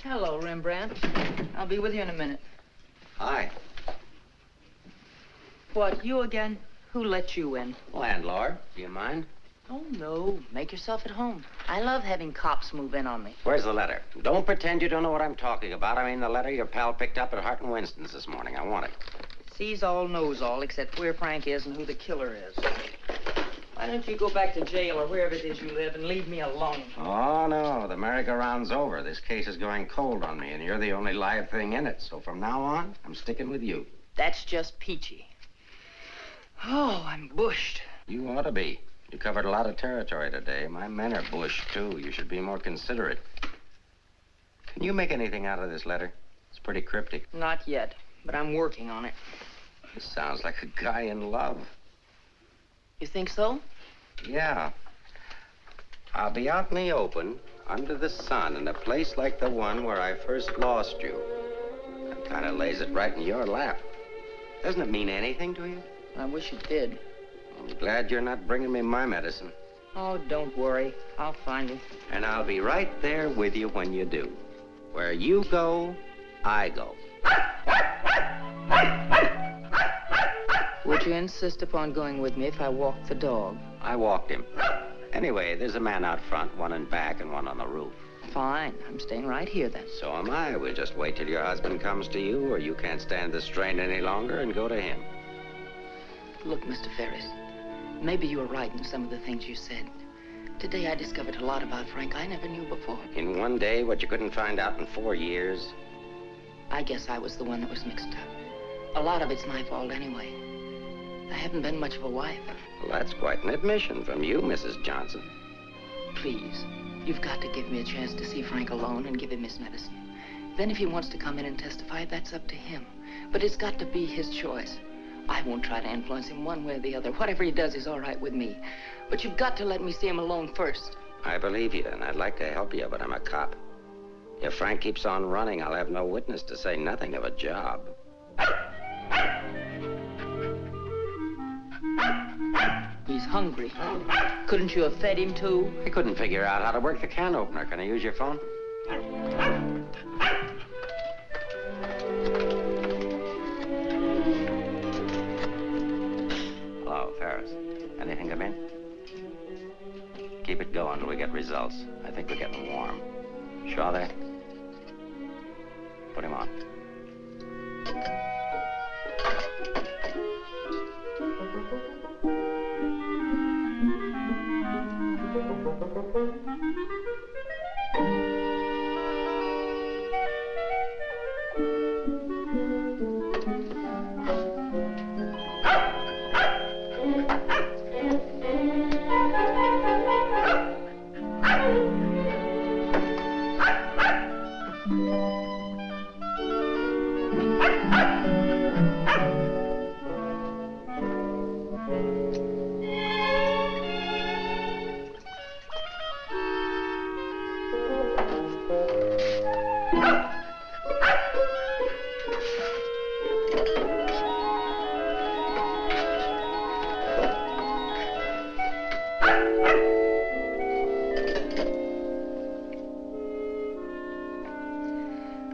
Hello, Rembrandt. I'll be with you in a minute. Hi. What, you again? Who let you in? Landlord, do you mind? Oh, no. Make yourself at home. I love having cops move in on me. Where's the letter? Don't pretend you don't know what I'm talking about. I mean the letter your pal picked up at Hart and Winston's this morning. I want it. Sees all, knows all, except where Frank is and who the killer is. Why don't you go back to jail or wherever it is you live and leave me alone? Oh, no. The merry-go-round's over. This case is going cold on me, and you're the only live thing in it. So from now on, I'm sticking with you. That's just peachy. Oh, I'm bushed. You ought to be. You covered a lot of territory today. My men are bushed, too. You should be more considerate. Can you make anything out of this letter? It's pretty cryptic. Not yet, but I'm working on it. This sounds like a guy in love. You think so? Yeah. I'll be out in the open, under the sun, in a place like the one where I first lost you. That kind of lays it right in your lap. Doesn't it mean anything to you? I wish it did. I'm glad you're not bringing me my medicine. Oh, don't worry. I'll find you. And I'll be right there with you when you do. Where you go, I go. Would you insist upon going with me if I walked the dog? I walked him. Anyway, there's a man out front, one in back and one on the roof. Fine. I'm staying right here, then. So am I. We'll just wait till your husband comes to you, or you can't stand the strain any longer, and go to him. Look, Mr. Ferris, maybe you were right in some of the things you said. Today I discovered a lot about Frank I never knew before. In one day, what you couldn't find out in 4 years? I guess I was the one that was mixed up. A lot of it's my fault anyway. I haven't been much of a wife. Well, that's quite an admission from you, Mrs. Johnson. Please, you've got to give me a chance to see Frank alone and give him his medicine. Then if he wants to come in and testify, that's up to him. But it's got to be his choice. I won't try to influence him one way or the other. Whatever he does is all right with me. But you've got to let me see him alone first. I believe you, and I'd like to help you, but I'm a cop. If Frank keeps on running, I'll have no witness to say nothing of a job. He's hungry. Couldn't you have fed him, too? I couldn't figure out how to work the can opener. Can I use your phone? Hello, Ferris. Anything come in? Keep it going until we get results. I think we're getting warm. Shaw there? Put him on.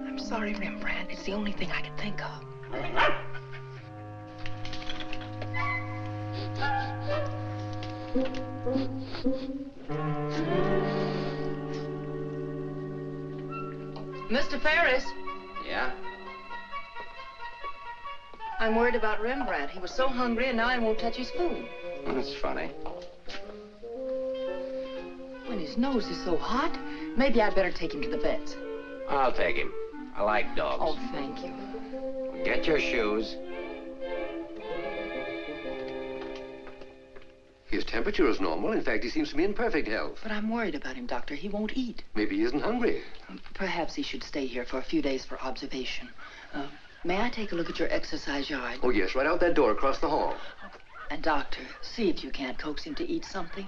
I'm sorry, Rembrandt. It's the only thing I could think of. Mr. Ferris, Yeah? I'm worried about Rembrandt. He was so hungry and now he won't touch his food. That's funny. When his nose is so hot, maybe I'd better take him to the vet's. I'll take him. I like dogs. Oh, thank you. Get your shoes. His temperature is normal. In fact, he seems to be in perfect health. But I'm worried about him, Doctor. He won't eat. Maybe he isn't hungry. Perhaps he should stay here for a few days for observation. May I take a look at your exercise yard? Oh, yes, right out that door across the hall. And, Doctor, see if you can't coax him to eat something.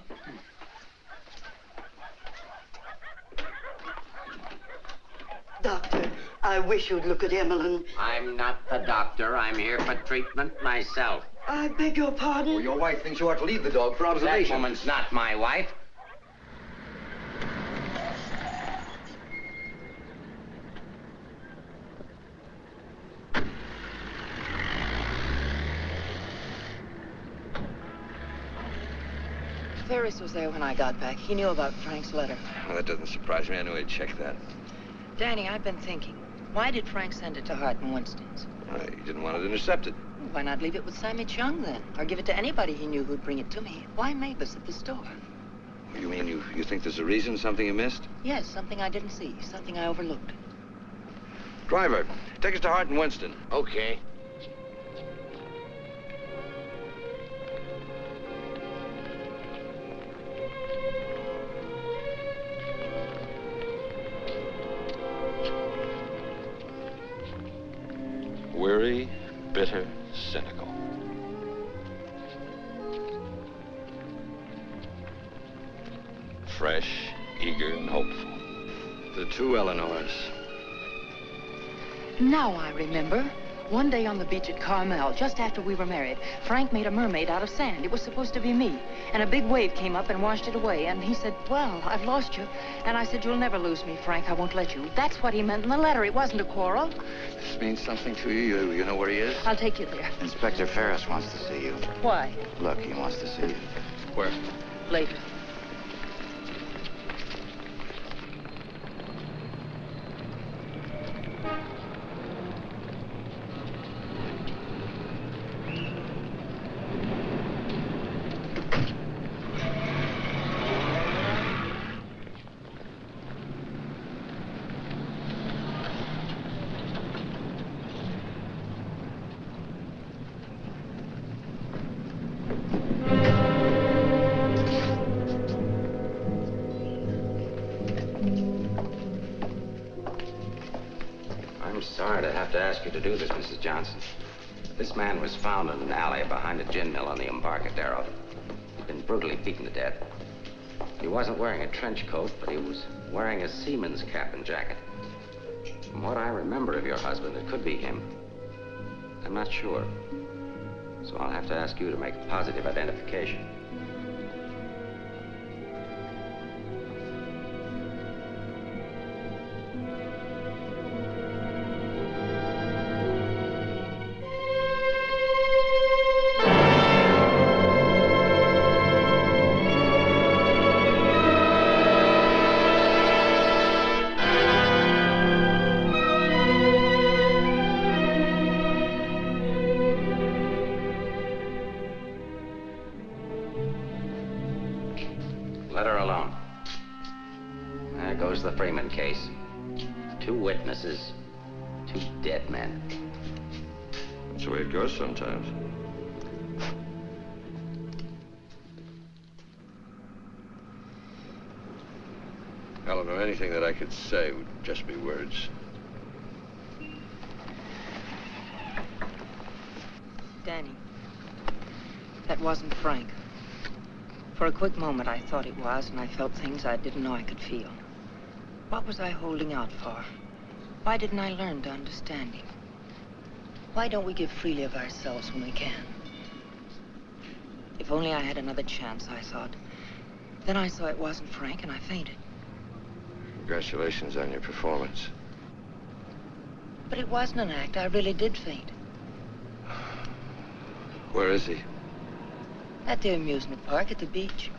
Doctor, I wish you'd look at Emmeline. I'm not the doctor. I'm here for treatment myself. I beg your pardon? Well, your wife thinks you ought to leave the dog for observation. That woman's not my wife. Ferris was there when I got back. He knew about Frank's letter. Well, that doesn't surprise me. I knew he'd check that. Danny, I've been thinking. Why did Frank send it to Hart and Winston's? He didn't want it intercepted. Why not leave it with Sammy Chung, then? Or give it to anybody he knew who'd bring it to me? Why Mavis at the store? You mean you think there's a reason, something you missed? Yes, something I didn't see, something I overlooked. Driver, take us to Hart and Winston. Okay. Weary, bitter, cynical. Fresh, eager, and hopeful. The two Eleanors. Now I remember. One day on the beach at Carmel, just after we were married, Frank made a mermaid out of sand. It was supposed to be me. And a big wave came up and washed it away. And he said, well, I've lost you. And I said, you'll never lose me, Frank. I won't let you. That's what he meant in the letter. It wasn't a quarrel. This means something to you. You know where he is? I'll take you there. Inspector Ferris wants to see you. Why? Look, he wants to see you. Where? Later. Sorry to have to ask you to do this, Mrs. Johnson. This man was found in an alley behind a gin mill on the Embarcadero. He'd been brutally beaten to death. He wasn't wearing a trench coat, but he was wearing a seaman's cap and jacket. From what I remember of your husband, it could be him. I'm not sure. So I'll have to ask you to make a positive identification. Let her alone. There goes the Freeman case. 2 witnesses, 2 dead men. That's the way it goes sometimes. Eleanor, anything that I could say would just be words. Danny, that wasn't Frank. For a quick moment, I thought it was, and I felt things I didn't know I could feel. What was I holding out for? Why didn't I learn to understand him? Why don't we give freely of ourselves when we can? If only I had another chance, I thought. Then I saw it wasn't Frank, and I fainted. Congratulations on your performance. But it wasn't an act. I really did faint. Where is he? At the amusement park at the beach.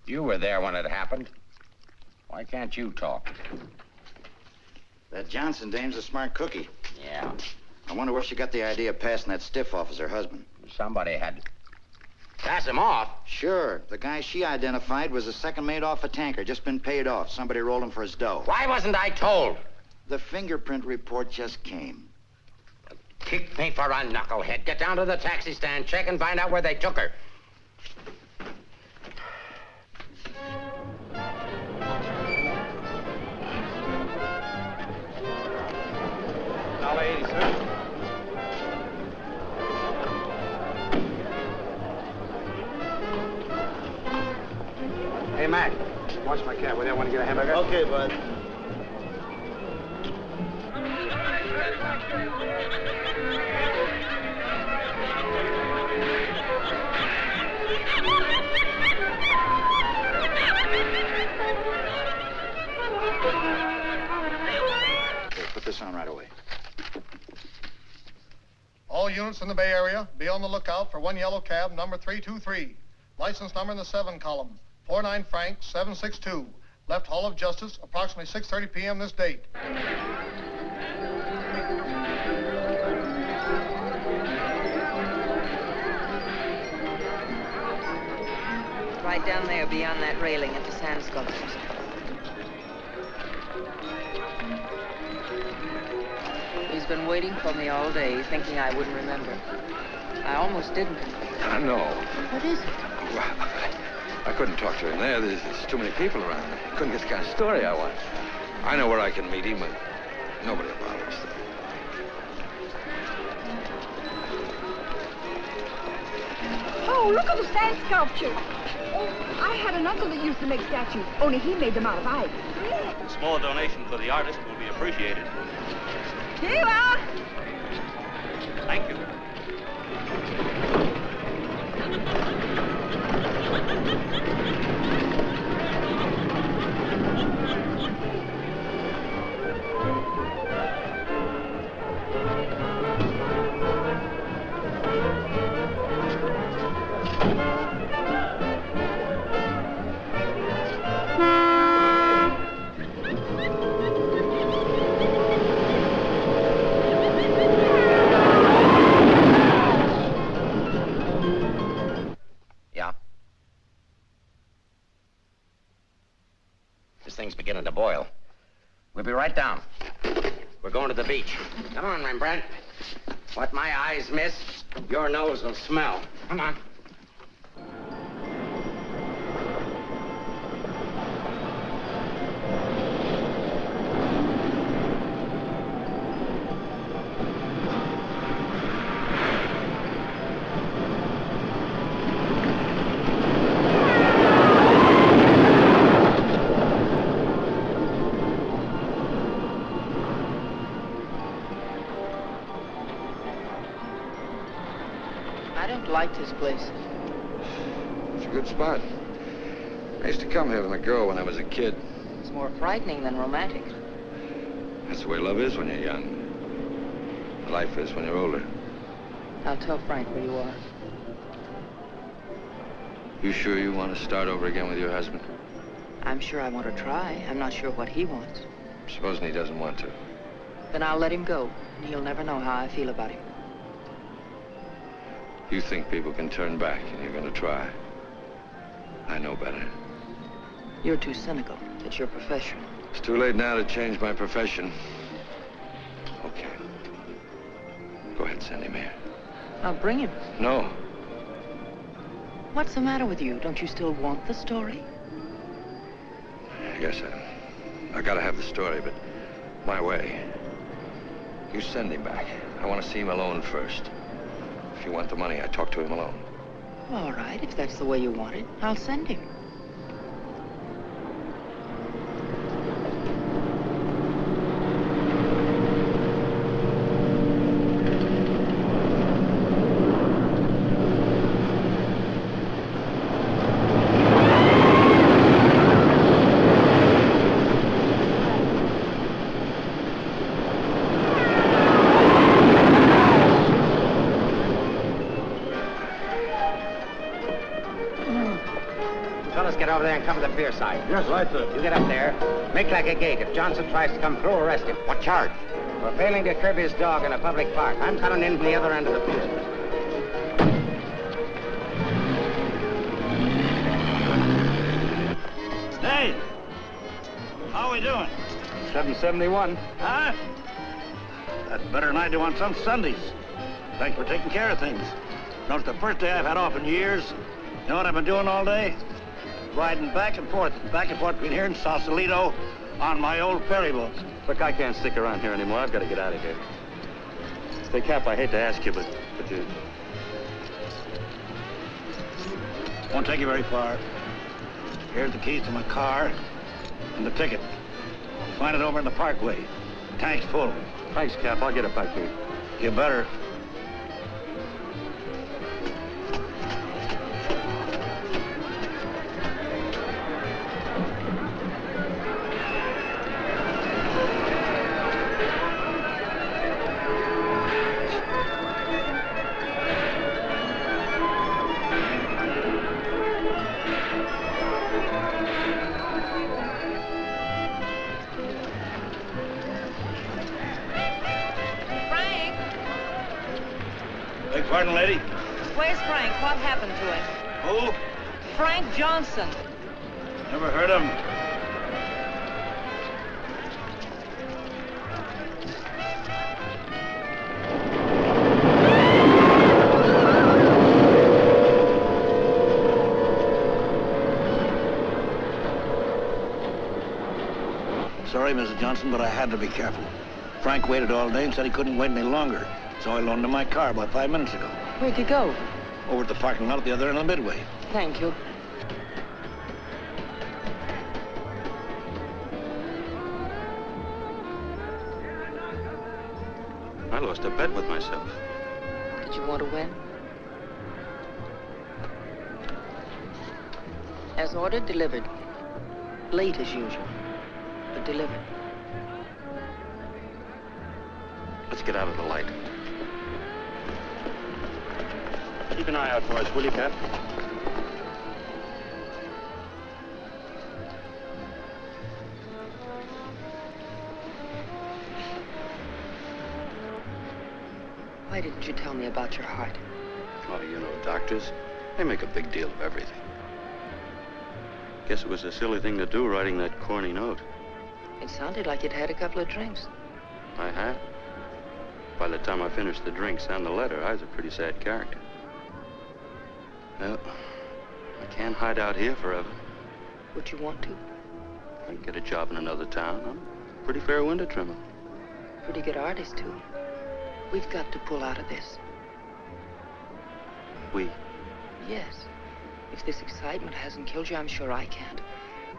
You were there when it happened. Why can't you talk? That Johnson dame's a smart cookie. Yeah. I wonder where she got the idea of passing that stiff off as her husband. Somebody had to pass him off. Sure. The guy she identified was a second mate off a tanker, just been paid off. Somebody rolled him for his dough. Why wasn't I told? The fingerprint report just came. Kick me for a knucklehead. Get down to the taxi stand, check and find out where they took her. $1.80, sir. Hey, Mac, watch my cab. Will you want to get a hamburger? Okay, bud. Here, put this on right away. All units in the Bay Area, be on the lookout for one yellow cab, number 323. License number in the 7 column, 49 Frank 762. Left Hall of Justice, approximately 6:30 p.m. this date. Right down there beyond that railing at the sand sculptures. He's been waiting for me all day, thinking I wouldn't remember. I almost didn't. I know. What is it? Well, I couldn't talk to him there. There's too many people around. I couldn't get the kind of story I want. I know where I can meet him, but nobody will bother us. Oh, look at the sand sculpture. Oh, I had an uncle that used to make statues, only he made them out of ice. A small donation for the artist will be appreciated. Here you are. Thank you. This thing's beginning to boil. We'll be right down. We're going to the beach. Come on, Rembrandt. What my eyes miss, your nose will smell. Come on. I don't like this place. It's a good spot. I used to come here with a girl when I was a kid. It's more frightening than romantic. That's the way love is when you're young. Life is when you're older. I'll tell Frank where you are. You sure you want to start over again with your husband? I'm sure I want to try. I'm not sure what he wants. Supposing he doesn't want to. Then I'll let him go, and he'll never know how I feel about him. You think people can turn back, and you're going to try. I know better. You're too cynical. It's your profession. It's too late now to change my profession. Okay. Go ahead, send him here. I'll bring him. No. What's the matter with you? Don't you still want the story? I guess I gotta have the story, but my way. You send him back. I want to see him alone first. If you want the money, I talk to him alone. All right, if that's the way you want it, I'll send him. cover the pier side. Yes, right, sir. You get up there. Make like a gate. If Johnson tries to come through, arrest him. What charge? For failing to curb his dog in a public park. I'm coming in from the other end of the pier. Hey! How are we doing? 771. Huh? That's better than I do on some Sundays. Thanks for taking care of things. No, it's the first day I've had off in years. You know what I've been doing all day? Riding back and forth between here and Sausalito on my old ferry boat. Look, I can't stick around here anymore. I've got to get out of here. Say, Cap, I hate to ask you, but you... Won't take you very far. Here's the keys to my car and the ticket. Find it over in the parkway. Tank's full. Thanks, Cap. I'll get it back here. You better. Beg pardon, lady? Where's Frank? What happened to him? Who? Frank Johnson. Never heard of him. Sorry, Mrs. Johnson, but I had to be careful. Frank waited all day and said he couldn't wait any longer. So I loaned him my car about 5 minutes ago. Where'd you go? Over at the parking lot at the other end of the Midway. Thank you. I lost a bet with myself. Did you want to win? As ordered, delivered. Late as usual, but delivered. Let's get out of the light. Keep an eye out for us, will you, Cap? Why didn't you tell me about your heart? Oh, you know, doctors, they make a big deal of everything. Guess it was a silly thing to do, writing that corny note. It sounded like you'd had a couple of drinks. I had. By the time I finished the drinks and the letter, I was a pretty sad character. Well, I can't hide out here forever. Would you want to? I can get a job in another town. I'm a pretty fair window trimmer. Pretty good artist, too. We've got to pull out of this. We? Yes. If this excitement hasn't killed you, I'm sure I can't.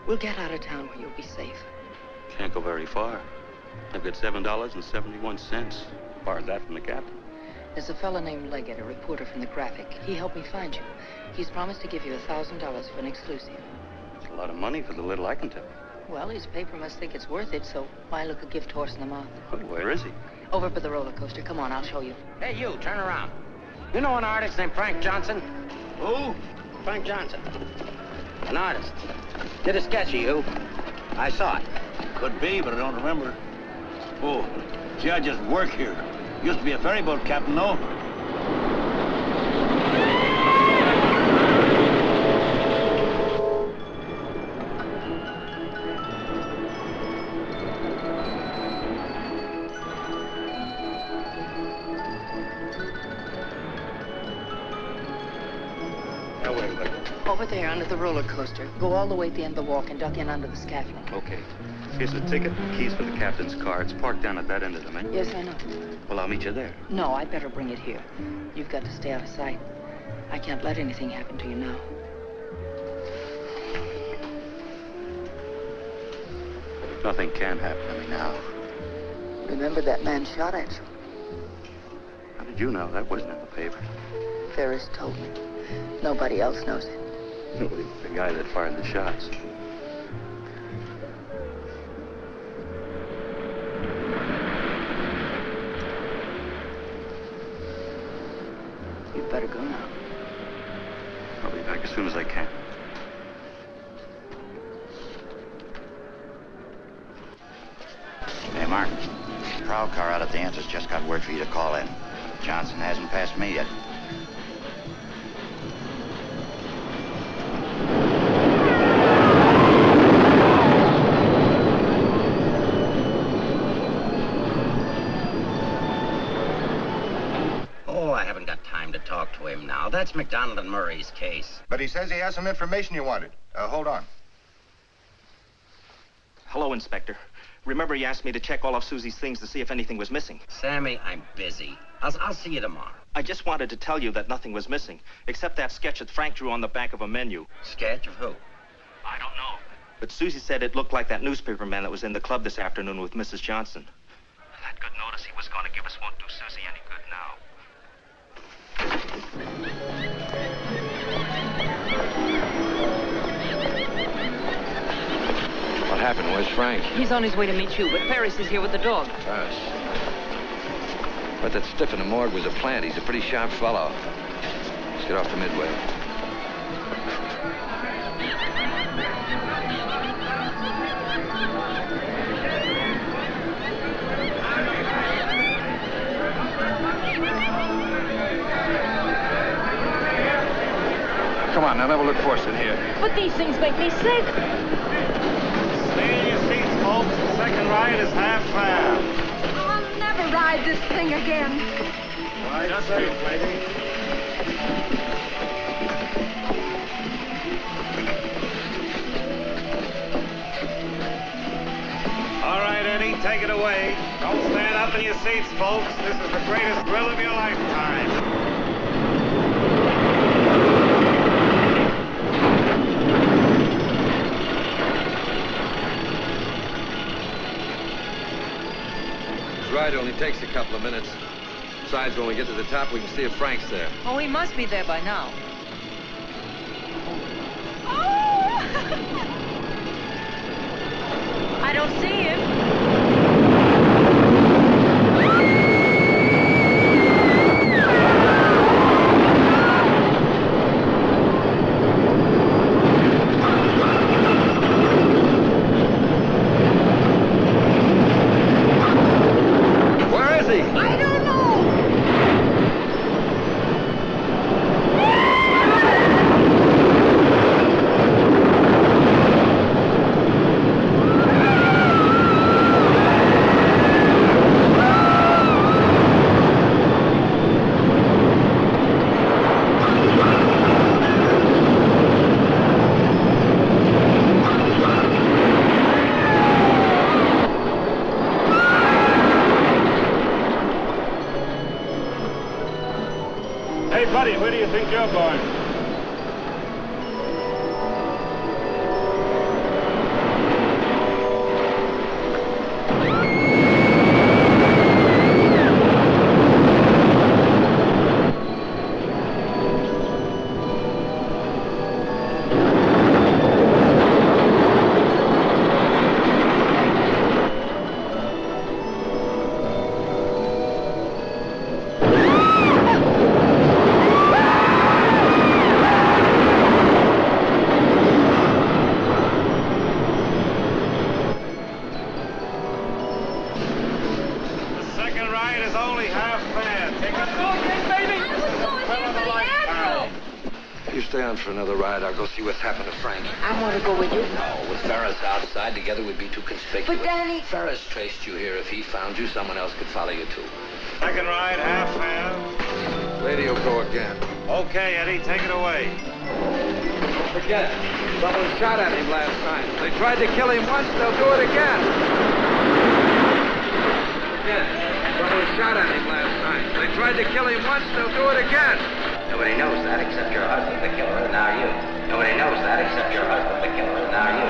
We'll get out of town where you'll be safe. Can't go very far. I've got $7.71. Borrowed that from the captain. There's a fellow named Leggett, a reporter from the Graphic. He helped me find you. He's promised to give you $1,000 for an exclusive. It's a lot of money for the little I can tell. Well, his paper must think it's worth it, so why look a gift horse in the mouth? Well, where is he? Over by the roller coaster. Come on, I'll show you. Hey, you, turn around. You know an artist named Frank Johnson? Who? Frank Johnson. An artist. Did a sketch of you. I saw it. Could be, but I don't remember. Oh, see, I just work here. Used to be a ferry boat captain, though. Over there, under the roller coaster. Go all the way at the end of the walk and duck in under the scaffolding. Okay. Here's the ticket and keys for the captain's car. It's parked down at that end of the main. Yes, I know. Well, I'll meet you there. No, I'd better bring it here. You've got to stay out of sight. I can't let anything happen to you now. Nothing can happen to me now. Remember that man shot at you? How did you know? That wasn't in the paper. Ferris told me. Nobody else knows it. The guy that fired the shots. You'd better go now. I'll be back as soon as I can. prowl car out at the entrance just got word for you to call in. Johnson hasn't passed me yet. Oh, I haven't got time to talk to him now. That's McDonald and Murray's case. But he says he has some information you wanted. Hold on. Hello, Inspector. Remember you asked me to check all of Susie's things to see if anything was missing? Sammy, I'm busy. I'll see you tomorrow. I just wanted to tell you that nothing was missing, except that sketch that Frank drew on the back of a menu. Sketch of who? I don't know. But Susie said it looked like that newspaper man that was in the club this afternoon with Mrs. Johnson. That good notice he was going to give us won't do Susie any good now. What happened? Where's Frank? He's on his way to meet you, but Ferris is here with the dog. Ferris. But that stiff in the morgue was a plant. He's a pretty sharp fellow. Let's get off to Midway. Come on, now never look for us in here. But these things make me sick. Stay in your seats, folks. The second ride is half fare. I'll never ride this thing again. Right, just wait, lady. All right, Eddie, take it away. Don't stand up in your seats, folks. This is the greatest thrill of your lifetime. Ride only takes a couple of minutes. Besides, when we get to the top, we can see if Frank's there. Oh, he must be there by now. I don't see him. I don't know. Hey, buddy, where do you think you're going? You stay on for another ride. I'll go see what's happened to Frank. I want to go with you. No, with Ferris outside, together we'd be too conspicuous. But, Danny... Ferris traced you here. If he found you, someone else could follow you, too. Second ride, half fare. Lady will go again. Okay, Eddie, take it away. Don't forget, someone shot at him last night. They tried to kill him once, they'll do it again. Again, someone shot at him last night. They tried to kill him once, they'll do it again. Nobody knows that except your husband, the killer, and now you. Nobody knows that except your husband, the killer, and now you.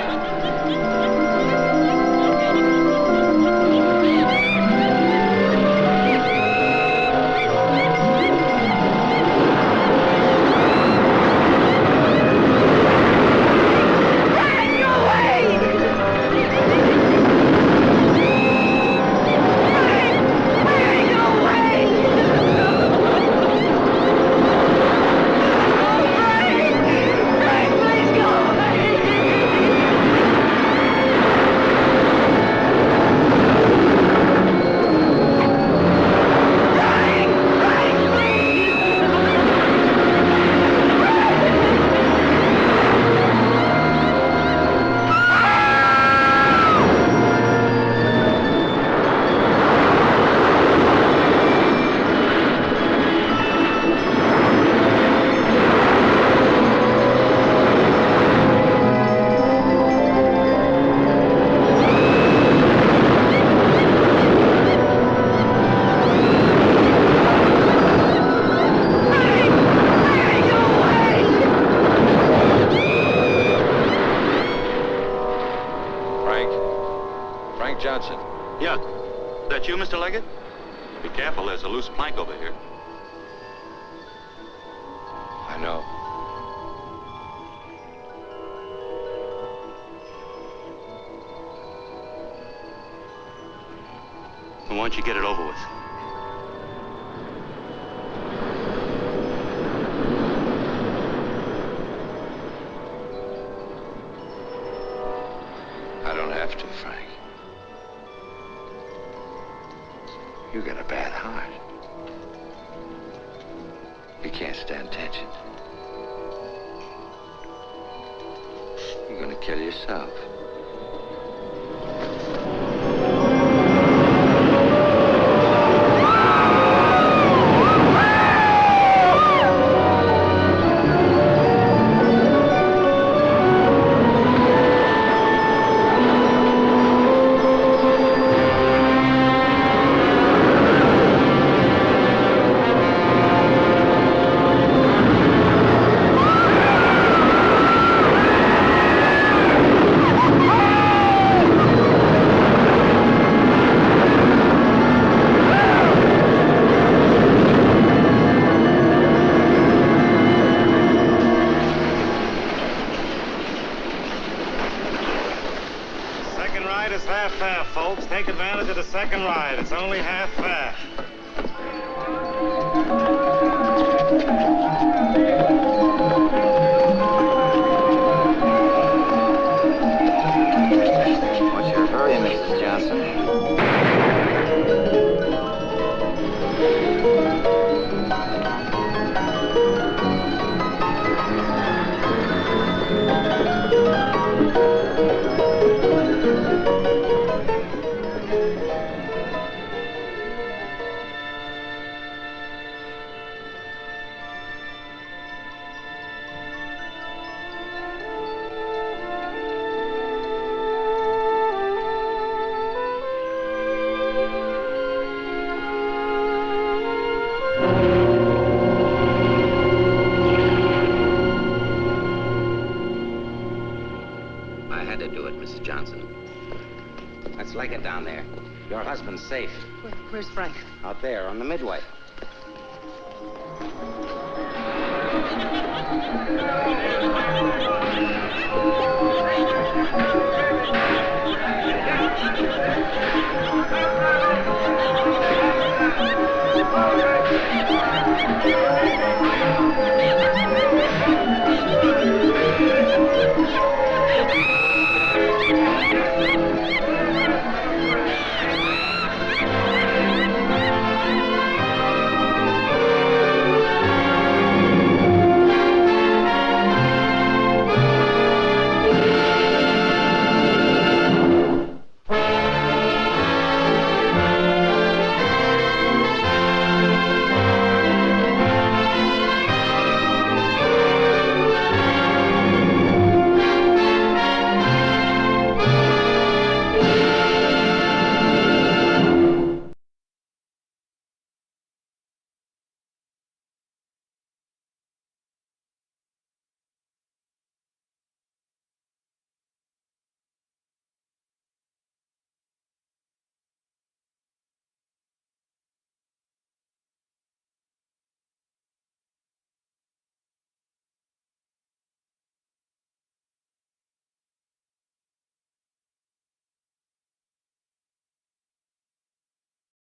Be careful, there's a loose plank over here. I know. Why don't you get it over with? I don't have to, Frank. You got a bad heart. You can't stand tension. You're gonna kill yourself. Second ride is half fare, folks. Take advantage of the second ride. It's only half fare. What's your hurry, Mrs. Johnson? I had to do it, Mrs. Johnson. Let's leg it down there. Your husband's safe. Where's Frank? Out there on the midway. Frank!